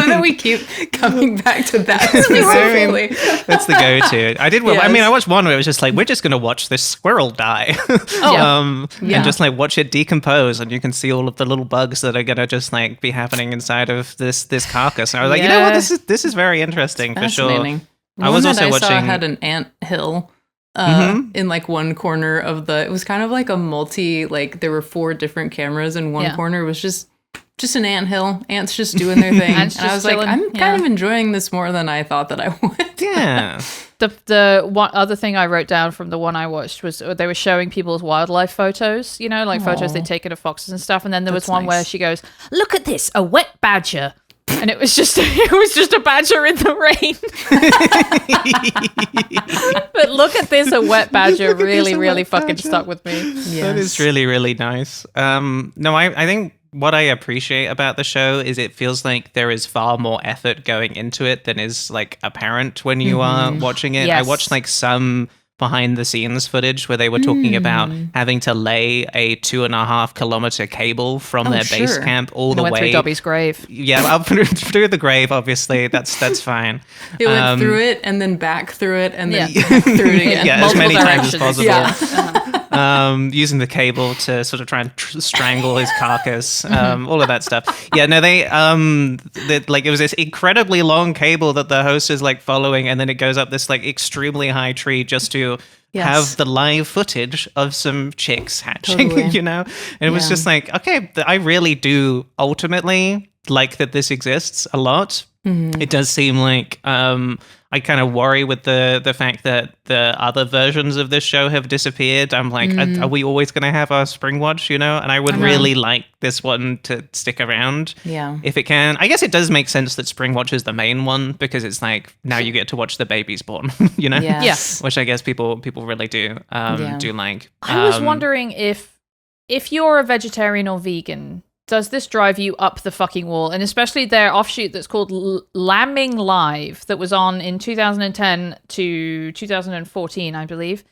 that we keep coming back to that specifically. That's the go-to. I did. I mean, I watched one where it was just like, we're just going to watch this squirrel die, and just like watch it decompose, and you can see all of the little bugs that are going to just like be happening inside of this carcass. And I was like, you know what, this is very interesting for sure. Fascinating. I was One also that I saw watching. had an ant hill in like one corner of it was kind of like a like there were 4 different cameras, and one corner was just an ant hill. Ants just doing their thing. Ants And I just was like, chilling. I'm kind of enjoying this more than I thought that I would. Yeah. The one other thing I wrote down from the one I watched was they were showing people's wildlife photos, like photos they'd taken of foxes and stuff. And then there was That's one where nice. she goes, "Look at this, a wet badger." And it was just a badger in the rain. But look at this, a wet badger really fucking stuck with me. That is really, really nice. No, I think what I appreciate about the show is it feels like there is far more effort going into it than is like apparent when you are watching it. I Yes. watched like some behind the scenes footage where they were talking about having to lay a 2.5 kilometer cable from their base sure. camp all I the went way through Dobby's grave. Yeah, up through the grave. Obviously, that's fine. It went through it and then back through it and then Yeah. back through it again. Yeah, as Multiple many times as directions. possible. Yeah. Using the cable to sort of try and strangle his carcass, all of that stuff. Yeah, no, they like it was this incredibly long cable that the host is like following, and then it goes up this like extremely high tree just to have the live footage of some chicks hatching, Totally. And it was just like, okay, I really do ultimately like that this exists a lot. It does seem like I kind of worry with the fact that the other versions of this show have disappeared. I'm like, are we always going to have our Springwatch, And I would really like this one to stick around if it can. I guess it does make sense that Springwatch is the main one because it's like, now you get to watch the babies born, Yes. Which I guess people really do like. I was wondering if you're a vegetarian or vegan, does this drive you up the fucking wall? And especially their offshoot that's called Lambing Live that was on in 2010 to 2014, I believe.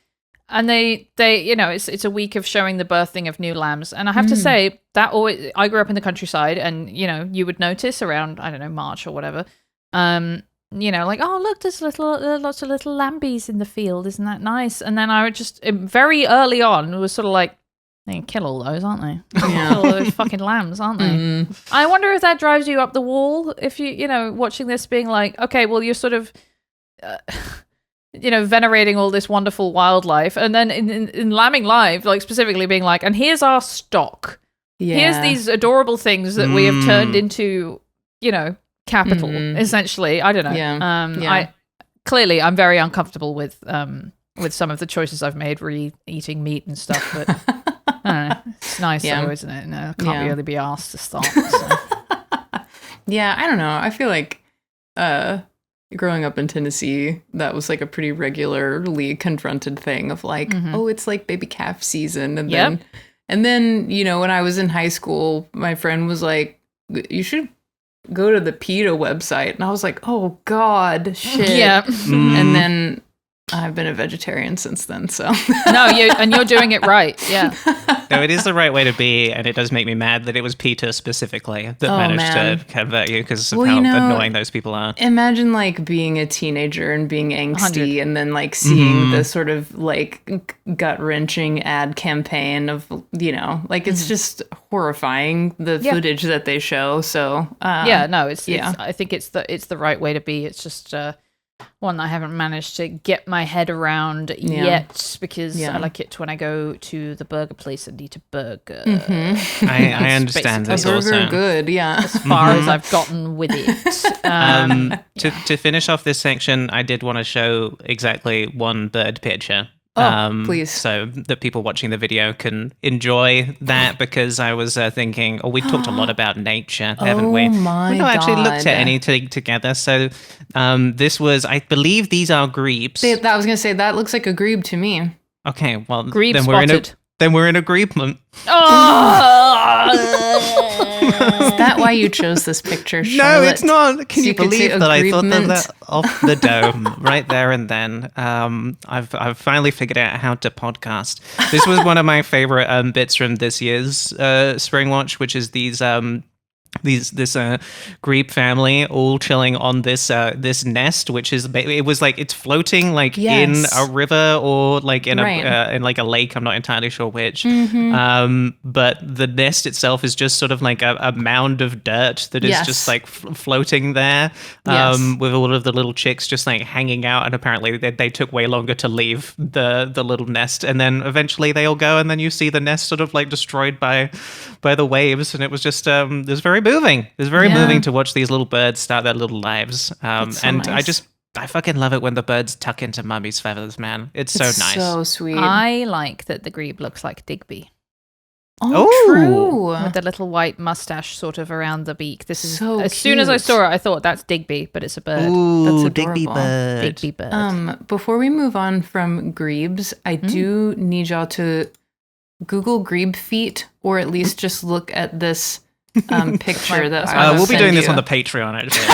And they it's a week of showing the birthing of new lambs. And I have to say that I grew up in the countryside, and you would notice around, I don't know, March or whatever, like, oh, look, there's lots of little lambies in the field. Isn't that nice? And then I would just very early on was sort of like, they can kill all those, aren't they? Yeah. Kill all those fucking lambs, aren't they? I wonder if that drives you up the wall. If watching this, being like, okay, well, you're sort of, venerating all this wonderful wildlife, and then in Lambing Live, like specifically being like, and here's our stock. Here's these adorable things that we have turned into, capital. Essentially, I don't know. Yeah. I'm very uncomfortable with some of the choices I've made, eating meat and stuff, but. I don't know. It's nice though, isn't it? No, can't really be asked to stop. So. Yeah, I don't know. I feel like growing up in Tennessee, that was like a pretty regularly confronted thing of like, oh, it's like baby calf season. And then, when I was in high school, my friend was like, you should go to the PETA website. And I was like, oh God, shit. Yeah. And then I've been a vegetarian since then, so. No, you're doing it right. Yeah. No, it is the right way to be, and it does make me mad that it was Peter specifically that managed man. to convert you because of Well, how you know, annoying those people are. Imagine like being a teenager and being angsty 100. and then like seeing the sort of like gut-wrenching ad campaign of, like it's just horrifying, the footage that they show. So it's I think it's the right way to be. It's just one I haven't managed to get my head around yet because I like it when I go to the burger place and eat a burger. I understand this a burger also. good, yeah. As far as I've gotten with it. To finish off this section, I did want to show exactly one bird picture. Please. So that people watching the video can enjoy that, because I was thinking, we talked a lot about nature, haven't we? My We've not actually looked God. at anything together. So this was, I believe these are grebes. I was gonna say that looks like a grebe to me. Okay, well, Grebe then spotted. we're in agreement. Is that why you chose this picture, No, Charlotte? it's not. Can So you could say believe that I thought of agreement? that off the dome right there and then? I've finally figured out how to podcast. This was one of my favorite bits from this year's Springwatch, which is this grebe family all chilling on this nest, which is it's floating like in a river or like in in like a lake. I'm not entirely sure which. But the nest itself is just sort of like a mound of dirt that is just like floating there, with all of the little chicks just like hanging out. And apparently they took way longer to leave the little nest, and then eventually they all go, and then you see the nest sort of like destroyed by the waves, and it was just it was very moving. It was very moving to watch these little birds start their little lives. And nice. I fucking love it when the birds tuck into mummy's feathers, man. It's so nice. So sweet. I like that the grebe looks like Digby Oh, true. with the little white mustache sort of around the beak. This is So as soon as I cute. saw it, I thought that's Digby, but it's a bird. Ooh, That's Digby adorable. bird. Digby bird. Before we move on from grebes, I do need y'all to Google grebe feet, or at least just look at this picture that I will We'll be send doing this you. on the Patreon, actually.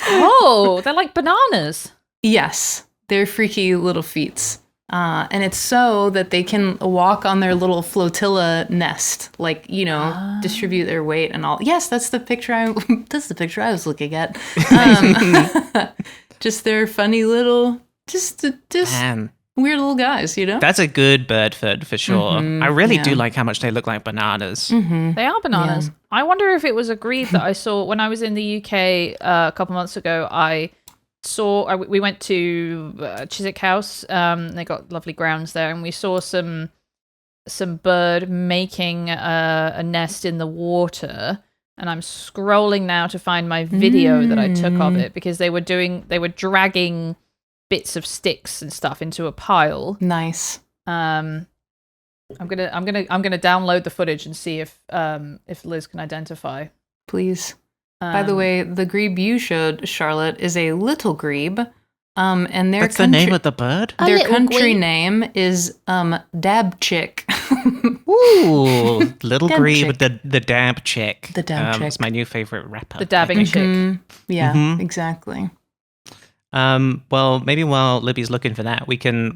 Oh, they're like bananas. Yes, they're freaky little feet. And it's so that they can walk on their little flotilla nest, like, distribute their weight and all. Yes, that's the picture that's the picture I was looking at. Just their funny little, just Man, weird little guys, that's a good bird food for sure. I really do yeah. like how much they look like bananas. They are bananas. I wonder if it was a grebe that I saw when I was in the UK a couple months ago. We went to Chiswick House. They got lovely grounds there, and we saw some bird making a nest in the water. And I'm scrolling now to find my video that I took of it, because they were dragging bits of sticks and stuff into a pile. Nice. I'm gonna download the footage and see if Liz can identify. Please. By the way, the grebe you showed, Charlotte, is a little grebe. And their That's the name of the bird? their country name is Dab Chick. Ooh, little Dab grebe chick. with the dab chick. The dab chick. It's my new favorite rapper. the dabbing chick. Yeah, exactly. Well, maybe while Libby's looking for that, we can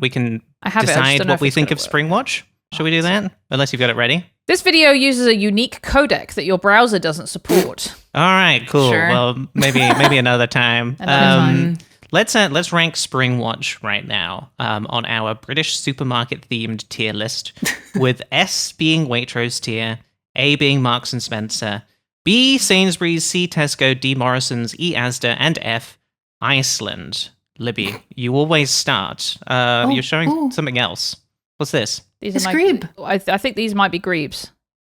I have it, I just decide don't know what if we it's think of gonna Springwatch. Should we do that? Unless you've got it ready. This video uses a unique codec that your browser doesn't support. All right, cool. Sure. Well, maybe another time. Another time. Let's rank Springwatch right now on our British supermarket themed tier list, with S being Waitrose tier, A being Marks and Spencer, B Sainsbury's, C Tesco, D Morrison's, E Asda, and F Iceland. Libby, you always start. You're showing something else. What's this? These It's are grebe. I think these might be grebes.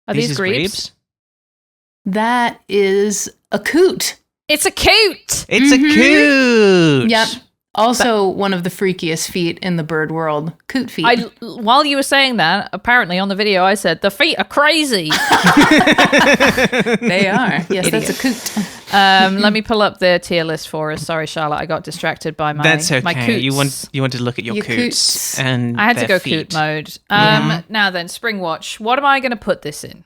Are these is grebes? That is a coot. It's a coot. It's a coot. Yep. Also, one of the freakiest feet in the bird world. Coot feet. While you were saying that, apparently on the video I said the feet are crazy. They are. Yes, that's a coot. Let me pull up the tier list for us. Sorry, Charlotte, I got distracted by my That's okay. my coots. You wanted to look at your Your coots, coots. and I had to their go feet. coot mode. Now then, Springwatch. What am I going to put this in?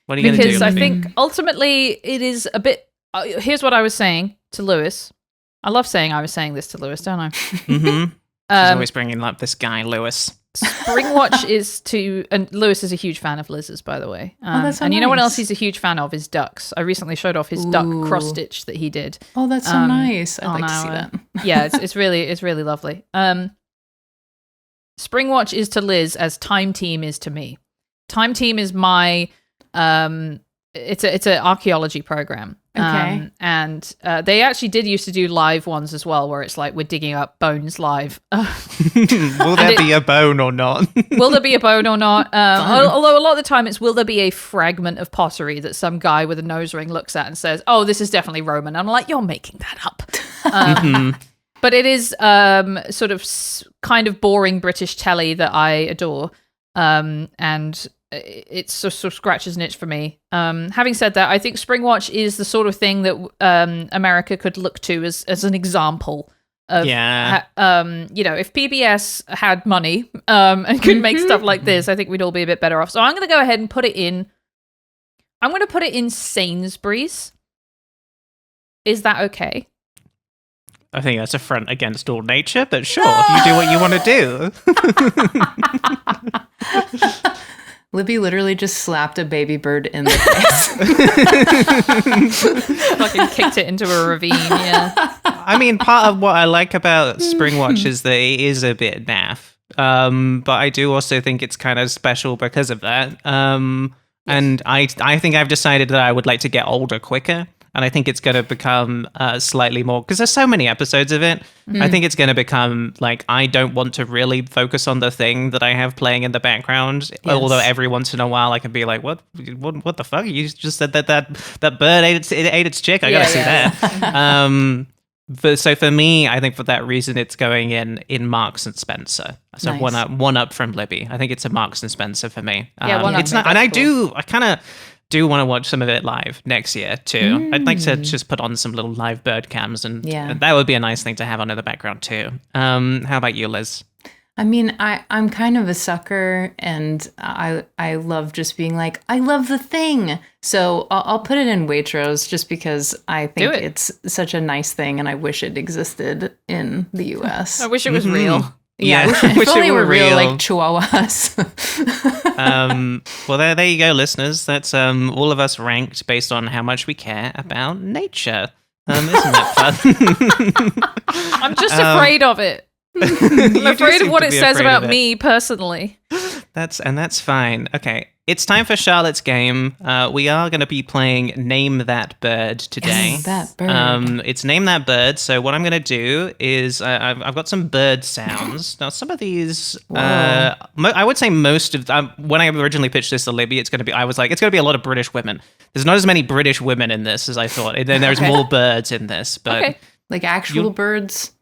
What are you going to do? Because I Libby? think ultimately it is a bit. Here's what I was saying to Lewis. I love saying I was saying this to Lewis, don't I? Mm-hmm. She's always bringing up this guy, Lewis. Springwatch is to, and Lewis is a huge fan of lizards, by the way. That's so and you know what nice. else he's a huge fan of is ducks. I recently showed off his duck cross stitch that he did. Oh, that's so nice. I'd on like to see our- that. Yeah, it's really lovely. Springwatch is to Liz as Time Team is to me. Time Team is my it's an archaeology program. Okay. And they actually did used to do live ones as well, where it's like we're digging up bones live. Will there be a bone or not? Will there be a bone or not? Although a lot of the time it's will there be a fragment of pottery that some guy with a nose ring looks at and says, oh, this is definitely Roman. And I'm like, you're making that up. But it is sort of kind of boring British telly that I adore. And it sort of scratches an itch for me. Having said that, I think Springwatch is the sort of thing that America could look to as an example of, if PBS had money and could make stuff like this, I think we'd all be a bit better off. So I'm going to go ahead and put it in. I'm going to put it in Sainsbury's. Is that okay? I think that's a front against all nature, but sure, you do what you want to do. Libby literally just slapped a baby bird in the face. Fucking kicked it into a ravine, yeah. I mean, part of what I like about Springwatch is that it is a bit naff. But I do also think it's kind of special because of that. And I think I've decided that I would like to get older quicker. And I think it's going to become slightly more, because there's so many episodes of it. I think it's going to become like, I don't want to really focus on the thing that I have playing in the background. Yes. Although every once in a while I can be like, what the fuck? You just said that bird ate its chick. I got to see that. But so for me, I think for that reason, it's going in Marks and Spencer. So Nice. one up from Libby. I think it's a Marks and Spencer for me. One up. It's not, and I kind of do want to watch some of it live next year too. I'd like to just put on some little live bird cams, and that would be a nice thing to have on in the background too. How about you, Liz? I mean, I'm kind of a sucker, and I love just being like, I love the thing. So I'll put it in Waitrose just because I think it's such a nice thing, and I wish it existed in the U.S. I wish it was real. Yeah, wish if only it were were real, real. like Chihuahuas. Well, there you go, listeners. That's all of us ranked based on how much we care about nature. Isn't that fun? I'm just afraid of it. I'm afraid of what it says about me. me personally. That's fine. Okay, it's time for Charlotte's game. We are going to be playing Name That Bird today. Yes, that bird. It's Name That Bird. So what I'm going to do is I've got some bird sounds. Now some of these, I would say most of when I originally pitched this to Libby, it's going to be a lot of British women. There's not as many British women in this as I thought. And then there's more birds in this, but Like actual birds.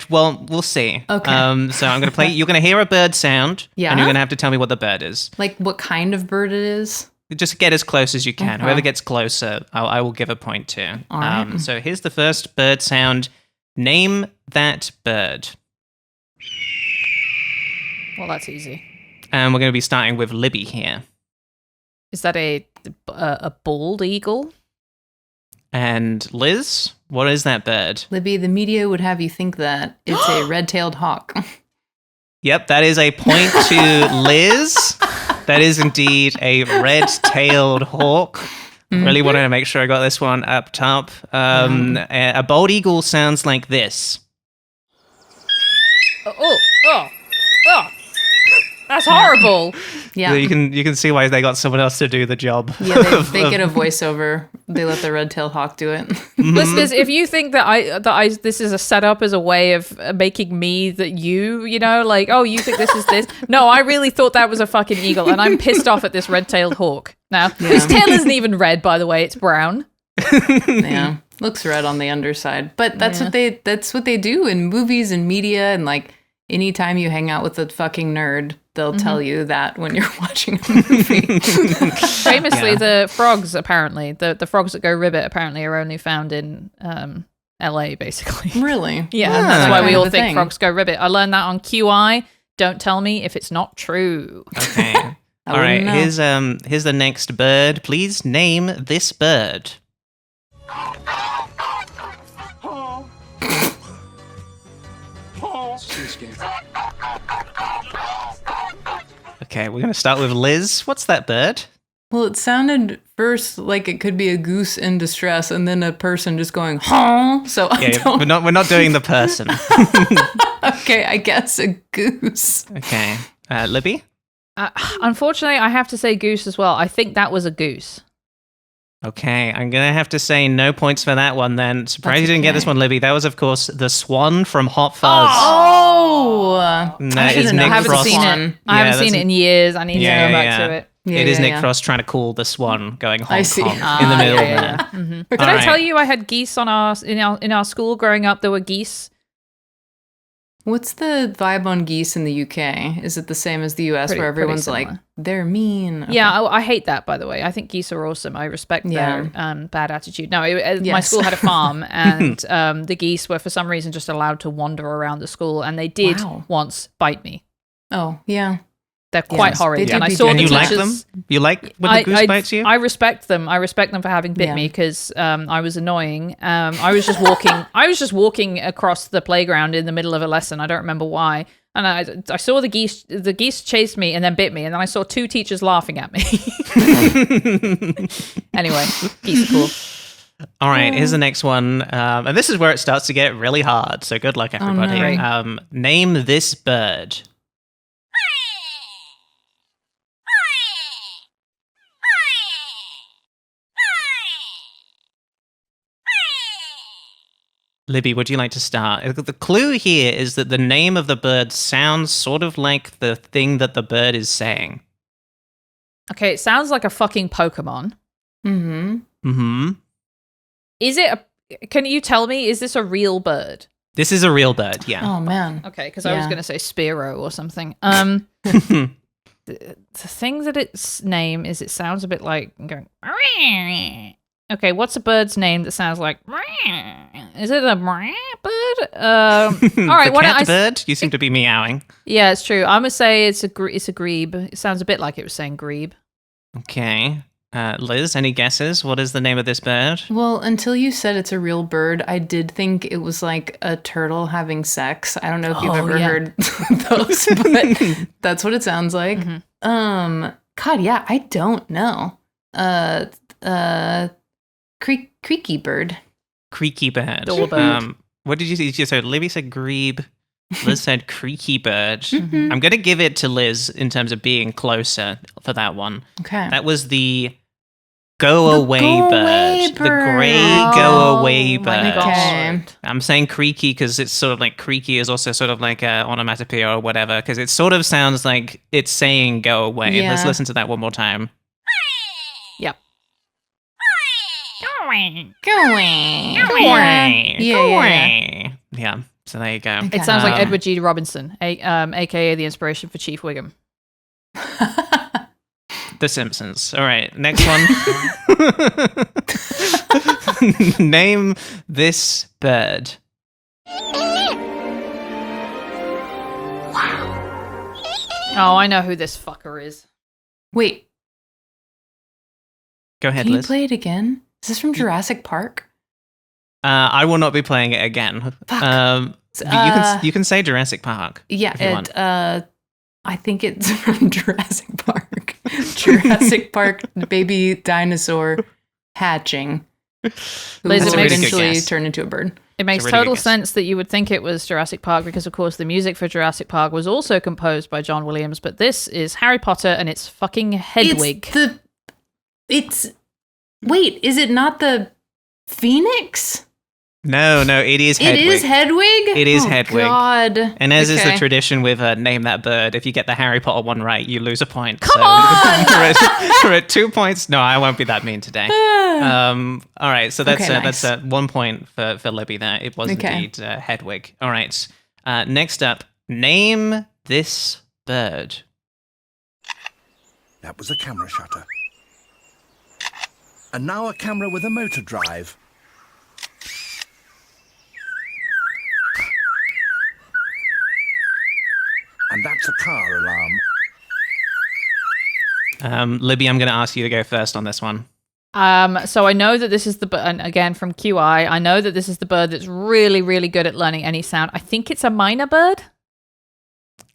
Well, we'll see. Okay. So I'm going to play. You're going to hear a bird sound, Yeah. and you're going to have to tell me what the bird is. Like what kind of bird it is. Just get as close as you can. Okay. Whoever gets closer, I will give a point to. All right. So here's the first bird sound. Name that bird. Well, that's easy. And we're going to be starting with Libby here. Is that a bald eagle? And Liz, what is that bird? Libby, the media would have you think that it's a red-tailed hawk. Yep, that is a point to Liz. That is indeed a red-tailed hawk. Really wanted to make sure I got this one up top. A bald eagle sounds like this. Oh. That's horrible. Yeah. So you can see why they got someone else to do the job. Yeah, they get a voiceover. They let the red-tailed hawk do it. Listeners, if you think that this is a setup as a way of making me you know, like, oh, you think this is this? No, I really thought that was a fucking eagle, and I'm pissed off at this red-tailed hawk. Now, whose tail isn't even red, by the way, it's brown. Yeah, looks red on the underside, but that's what they do in movies and media, and like anytime you hang out with a fucking nerd, they'll tell you that when you're watching a movie. Famously, the frogs, apparently, the frogs that go ribbit apparently are only found in LA, basically. Really? Yeah, Ah. that's why we Kind all of a think thing. frogs go ribbit. I learned that on QI. Don't tell me if it's not true. Okay. All wouldn't right. know. Here's the next bird. Please name this bird. Okay, we're going to start with Liz. What's that bird? Well, it sounded first like it could be a goose in distress, and then a person just going, huh? So I Yeah, don't... we're not doing the person. Okay, I guess a goose. Okay. Libby? Unfortunately, I have to say goose as well. I think that was a goose. Okay, I'm going to have to say no points for that one then. Surprised you didn't get this okay. one, Libby. That was, of course, the swan from Hot Fuzz. Oh! No, I it's should've Nick known. I haven't Frost. seen Swan. it. I haven't seen it in years. I need to go back to it. Yeah, It is yeah, Nick yeah. Frost trying to call the swan, going honk, I see. honk in the middle there. Mm-hmm. Did All I right. tell you I had geese on in our school growing up? There were geese. What's the vibe on geese in the UK? Is it the same as the US Pretty- where pretty everyone's like, similar. they're mean? Okay. Yeah, I hate that, by the way. I think geese are awesome. I respect Yeah. their bad attitude. No, my Yes. school had a farm, and the geese were, for some reason, just allowed to wander around the school, and they did Wow. once bite me. Oh, yeah. They're quite Yes, horrid. they do And I be saw And the you like teachers. them? You like when the goose bites you? I respect them. I respect them for having bit Yeah. me because I was annoying. I was just walking. I was just walking across the playground in the middle of a lesson. I don't remember why. And I saw the geese. The geese chased me and then bit me. And then I saw two teachers laughing at me. Anyway, geese are cool. All right, here's the next one. And this is where it starts to get really hard. So good luck, everybody. Great. Name this bird. Libby, would you like to start? The clue here is that the name of the bird sounds sort of like the thing that the bird is saying. Okay, it sounds like a fucking Pokemon. Mm-hmm. Mm-hmm. Is it? Can you tell me? Is this a real bird? This is a real bird, yeah. Oh, man. Okay, because I was Yeah. going to say Spearow or something. The thing that its name is, it sounds a bit like going. Okay, what's a bird's name that sounds like? Is it a bird? All right, the why don't cat I? bird? You seem to be meowing. Yeah, it's true. I'm gonna say it's a grebe. It sounds a bit like it was saying grebe. Okay. Liz, any guesses? What is the name of this bird? Well, until you said it's a real bird, I did think it was like a turtle having sex. I don't know if you've Oh, ever yeah. heard those, but that's what it sounds like. Mhm. God, yeah, I don't know. Creaky bird. Creaky bird. Door bird. What did you say? So Libby said grebe. Liz said creaky bird. Mhm. I'm going to give it to Liz in terms of being closer for that one. Okay. That was the go The away go bird. away The grey bird. go away Oh my bird. Okay. God. I'm saying creaky because it's sort of like creaky is also sort of like a onomatopoeia or whatever because it sort of sounds like it's saying go away. Yeah. Let's listen to that one more time. Yep. Going. Go Yeah, away. Yeah. So there you go. Okay. It sounds like Um, Edward G. Robinson, aka the inspiration for Chief Wiggum. The Simpsons. All right, next one. Name this bird. Oh, I know who this fucker is. Wait, Go ahead, can you Liz. play it again? Is this from Jurassic Park? I will not be playing it again. Fuck. You can say Jurassic Park. Yeah, if you want. I think it's from Jurassic Park. Jurassic Park baby dinosaur hatching. Who Liz, will it makes- eventually guess. turn into a bird. It makes really good total guess. sense that you would think it was Jurassic Park because, of course, the music for Jurassic Park was also composed by John Williams. But this is Harry Potter, and it's fucking Hedwig. Wait, is it not the Phoenix? No, it is Hedwig. It is Hedwig? It is Oh, Hedwig. God. And as is the Okay. tradition with Name That Bird, if you get the Harry Potter one right, you lose a point. Come on! we're at 2 points. No, I won't be that mean today. All right, so that's Okay, nice. that's 1 point for Libby there. It was Okay. indeed Hedwig. All right, next up, name this bird. That was a camera shutter. And now a camera with a motor drive. And that's a car alarm. Libby, I'm going to ask you to go first on this one. So I know that this is the and again from QI. I know that this is the bird that's really, really good at learning any sound. I think it's a minor bird.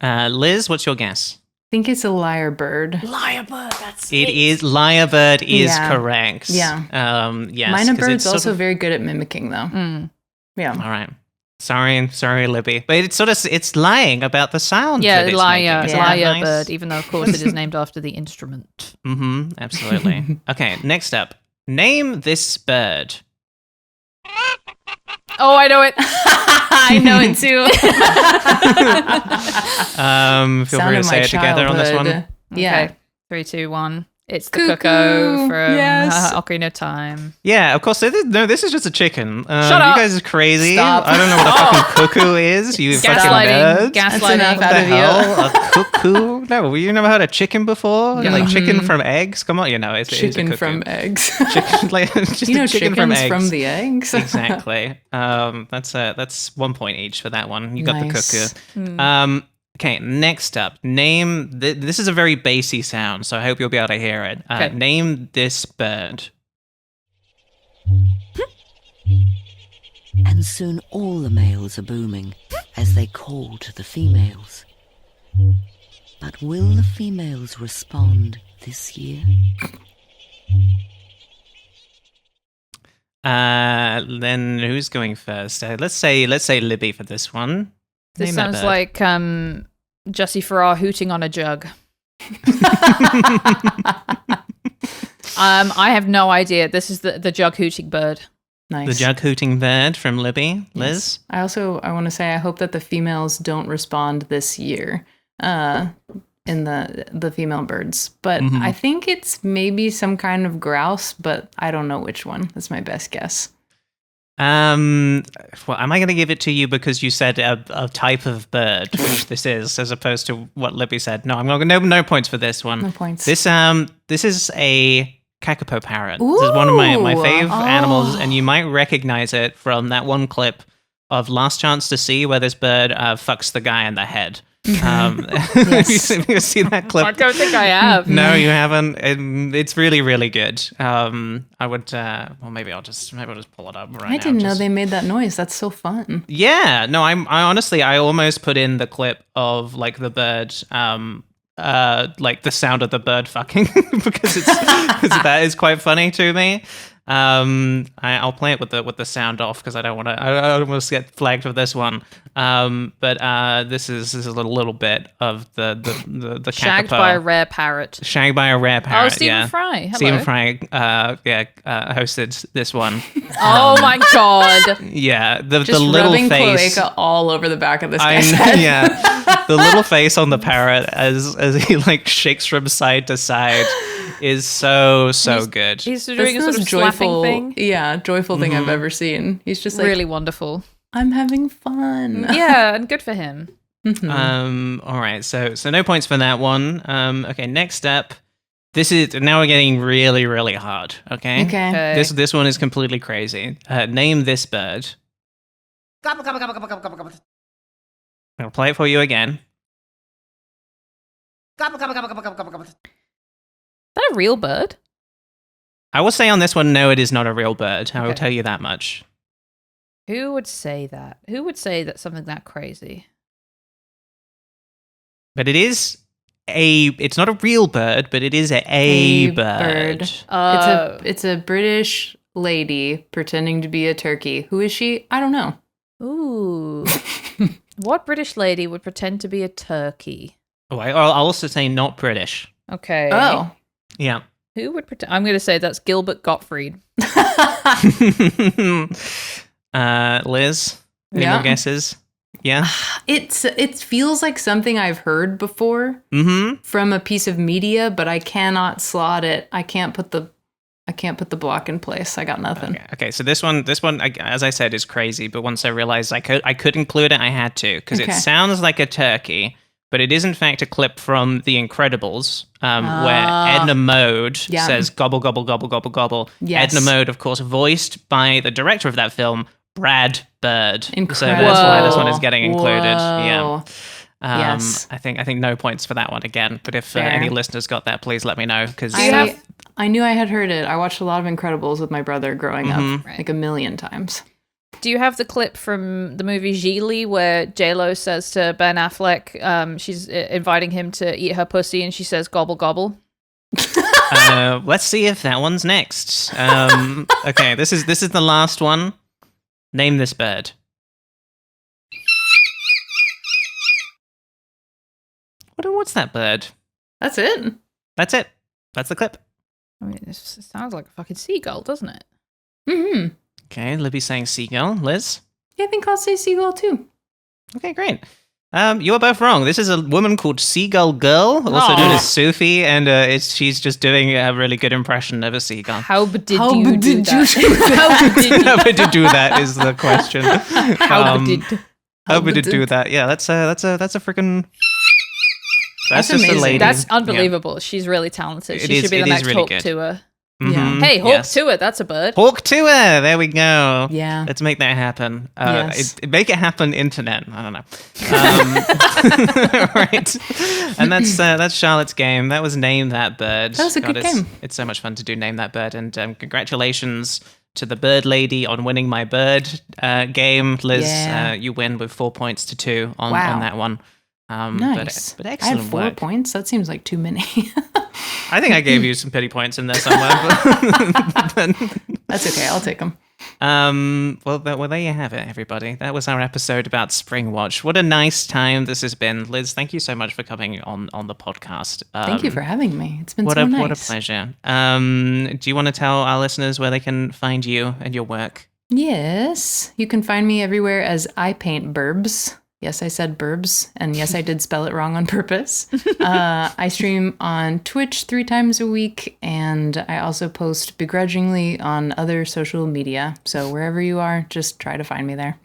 Liz, what's your guess? think it's a lyrebird. Lyrebird, that's It is lyrebird is Yeah. correct. Yeah. Yes. Myna 'cause bird's it's sort also of- very good at mimicking, though. Yeah. All right. Sorry, Libby. But it's sort of it's lying about the sound. Yeah, that it's lyre, making. Isn't that lyre nice? bird, even though, of course, it is named after the instrument. Mm-hmm. Absolutely. Okay. Next up, name this bird. Oh, I know it. I know it too. Feel free to say it together on this one. Yeah. Okay. 3, 2, 1. It's the Cuckoo. cuckoo from Yes. Ocarina of Time. Yeah, of course. This is just a chicken. Shut up. You guys are crazy. Stop. I don't know what a fucking cuckoo is. You fucking Gaslighting. nerds. That's Gaslighting. enough What out the of you. hell? A cuckoo? No, you never heard of chicken before? Yeah. Like chicken from eggs? Come on, it's a Chicken cuckoo. from eggs. Chicken, like, just You know, a chicken chickens from from, eggs. the eggs. Exactly. That's 1 point each for that one. You got Nice. the cuckoo. Okay, next up, name. This is a very bassy sound, so I hope you'll be able to hear it. Okay. Name this bird. And soon all the males are booming as they call to the females. But will the females respond this year? Then who's going first? Let's say Libby for this one. This Name that sounds bird. like Jesse Farrar hooting on a jug. I have no idea. This is the jug hooting bird. Nice. The jug hooting bird from Libby. Liz? I want to say I hope that the females don't respond this year in the female birds. But Mhm. I think it's maybe some kind of grouse, but I don't know which one. That's my best guess. Well, am I going to give it to you because you said a type of bird, which this is, as opposed to what Libby said? No, I'm not. No points for this one. No points. This is a kakapo parrot. This is one of my Ooh. fave animals, Oh. and you might recognize it from that one clip of Last Chance to See where this bird fucks the guy in the head. Yes. Have you seen that clip? I don't think I have. No, you haven't. It's really, really good. I would. Well, maybe I'll just pull it up right now. I didn't know just- they made that noise. That's so fun. Yeah, no, I honestly, I almost put in the clip of like the bird, like the sound of the bird fucking because that is quite funny to me. I'll play it with the sound off because I don't want to. I almost get flagged for this one. But this is a little bit of the Shagged kakapo. by a rare parrot. Shagged by a rare parrot. Oh, Stephen yeah. Fry. Hello. Stephen Fry, hosted this one. Oh my god. Yeah, the Just little rubbing face. cloaca all over the back of this I guy's know, head. yeah, the little face on the parrot as he like shakes from side to side is so good. He's That's doing the a sort most of slapping joyful, thing. yeah, joyful thing I've ever seen. He's just like, Really wonderful. I'm having fun. Yeah, and good for him. All right, so no points for that one. Okay, next up, this is now we're getting really hard. Okay. Okay. Okay. This one is completely crazy. Name this bird. Gobble, gobble, gobble, gobble, gobble, gobble. I'll play it for you again. Gobble, gobble, gobble, gobble, gobble, gobble, gobble. Is that a real bird? I will say on this one, no, it is not a real bird. I will Okay. tell you that much. Who would say that? Who would say that something that crazy? But it is it's not a real bird, but it is a bird. It's a British lady pretending to be a turkey. Who is she? I don't know. Ooh. What British lady would pretend to be a turkey? Oh, I'll also say not British. Okay. Oh. Yeah. Who would pretend? I'm going to say that's Gilbert Gottfried. Liz, any Yeah. more guesses? Yeah. It feels like something I've heard before Mm-hmm. from a piece of media, but I cannot slot it. I can't put the block in place. I got nothing. Okay. So this one, as I said, is crazy. But once I realized I could include it, I had to because it Okay. sounds like a turkey, but it is in fact a clip from The Incredibles, where Ah. Edna Mode Yeah. says gobble gobble gobble gobble gobble. Yes. Edna Mode, of course, voiced by the director of that film, Brad Bird. So Incredible. that's why this one is getting included. Yeah. Whoa. Yes. I think no points for that one again. But if Fair. any listeners got that, please let me know because I knew I had heard it. I watched a lot of Incredibles with my brother growing up, Right. like a million times. Do you have the clip from the movie Gill where J-Lo says to Ben Affleck, she's inviting him to eat her pussy, and she says, "Gobble, gobble"? Let's see if that one's next. Okay, this is the last one. Name this bird. What's that bird? That's it. That's it. That's the clip. I mean, this sounds like a fucking seagull, doesn't it? Mm-hmm. Okay, Libby's saying seagull. Liz? Yeah, I think I'll say seagull too. Okay, great. You are both wrong. This is a woman called Seagull Girl, also known as Sufi, and she's just doing a really good impression of a seagull. How did you do that? How did you do that is the question. How did How did you do that? Yeah, that's a freaking. That's just amazing. a lady. That's unbelievable. She's really talented. She should be the next really Hawk good. Tour. Mhm, Hey, Hawk yes. Tour, that's a bird. Hawk Tour. There we go. Yeah. Let's make that happen. Yes. Make it happen, internet. I don't know. Right. And that's Charlotte's game. That was Name That Bird. That was a good game. It's so much fun to do Name That Bird. And congratulations to the bird lady on winning my bird game. Liz, Yeah. you win with 4 points to 2 on Wow. that one. Nice. But I excellent had 4 work. points. That seems like too many. I think I gave you some pity points in there somewhere. But That's okay. I'll take them. well, there you have it, everybody. That was our episode about Springwatch. What a nice time this has been. Liz, thank you so much for coming on the podcast. Thank you for having me. It's been what so a nice. What a pleasure. Do you want to tell our listeners where they can find you and your work? Yes. You can find me everywhere as ipaintbirbs. Yes, I said burbs, and yes, I did spell it wrong on purpose. I stream on Twitch 3 times a week, and I also post begrudgingly on other social media. So wherever you are, just try to find me there.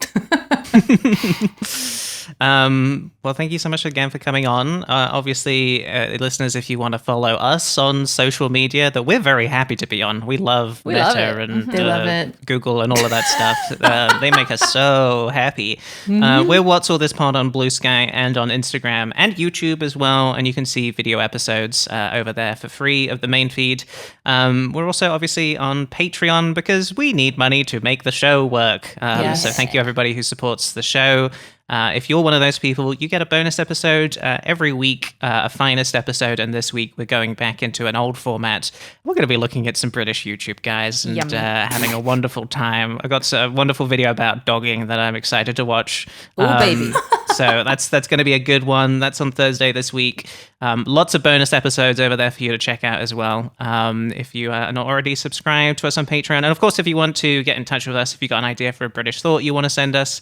Well, thank you so much again for coming on. Obviously, listeners, if you want to follow us on social media, that we're very happy to be on. We love We Meta love it. and They love it. Google and all of that stuff. They make us so happy. We're What's All This Pod on Blue Sky and on Instagram and YouTube as well. And you can see video episodes over there for free of the main feed. We're also obviously on Patreon because we need money to make the show work. Yes. So thank you everybody who supports the show. If you're one of those people, you get a bonus episode every week, a finest episode, and this week we're going back into an old format. We're going to be looking at some British YouTube guys and Yummy. having a wonderful time. I got a wonderful video about dogging that I'm excited to watch. Oh, baby. So that's going to be a good one. That's on Thursday this week. Lots of bonus episodes over there for you to check out as well. If you are not already subscribed to us on Patreon, and of course, if you want to get in touch with us, if you got an idea for a British thought you want to send us.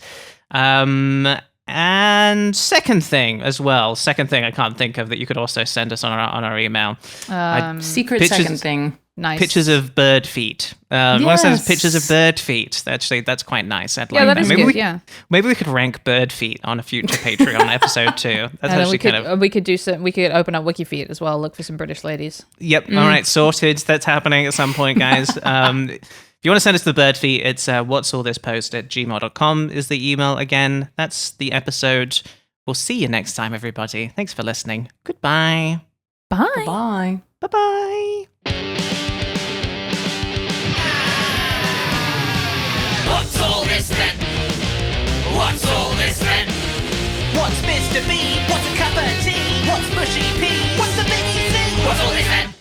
And second thing I can't think of that you could also send us on our email. Secret Pictures- second thing. Nice. Pictures of bird feet. Want to send us pictures of bird feet? Actually, that's quite nice. I'd Yeah, like that is maybe good, we, yeah. Maybe we could rank bird feet on a future Patreon episode too. That's And then actually we could do some. We could open up WikiFeet as well. Look for some British ladies. Yep. All right. Sorted. That's happening at some point, guys. If you want to send us the bird feet, it's whatsallthispost@gmail.com is the email again. That's the episode. We'll see you next time, everybody. Thanks for listening. Goodbye. Bye. Bye. Bye-bye. What's all this then? What's all this then? What's Mr. B? What's a cup of tea? What's mushy pea? What's the biggie thing? What's all this then?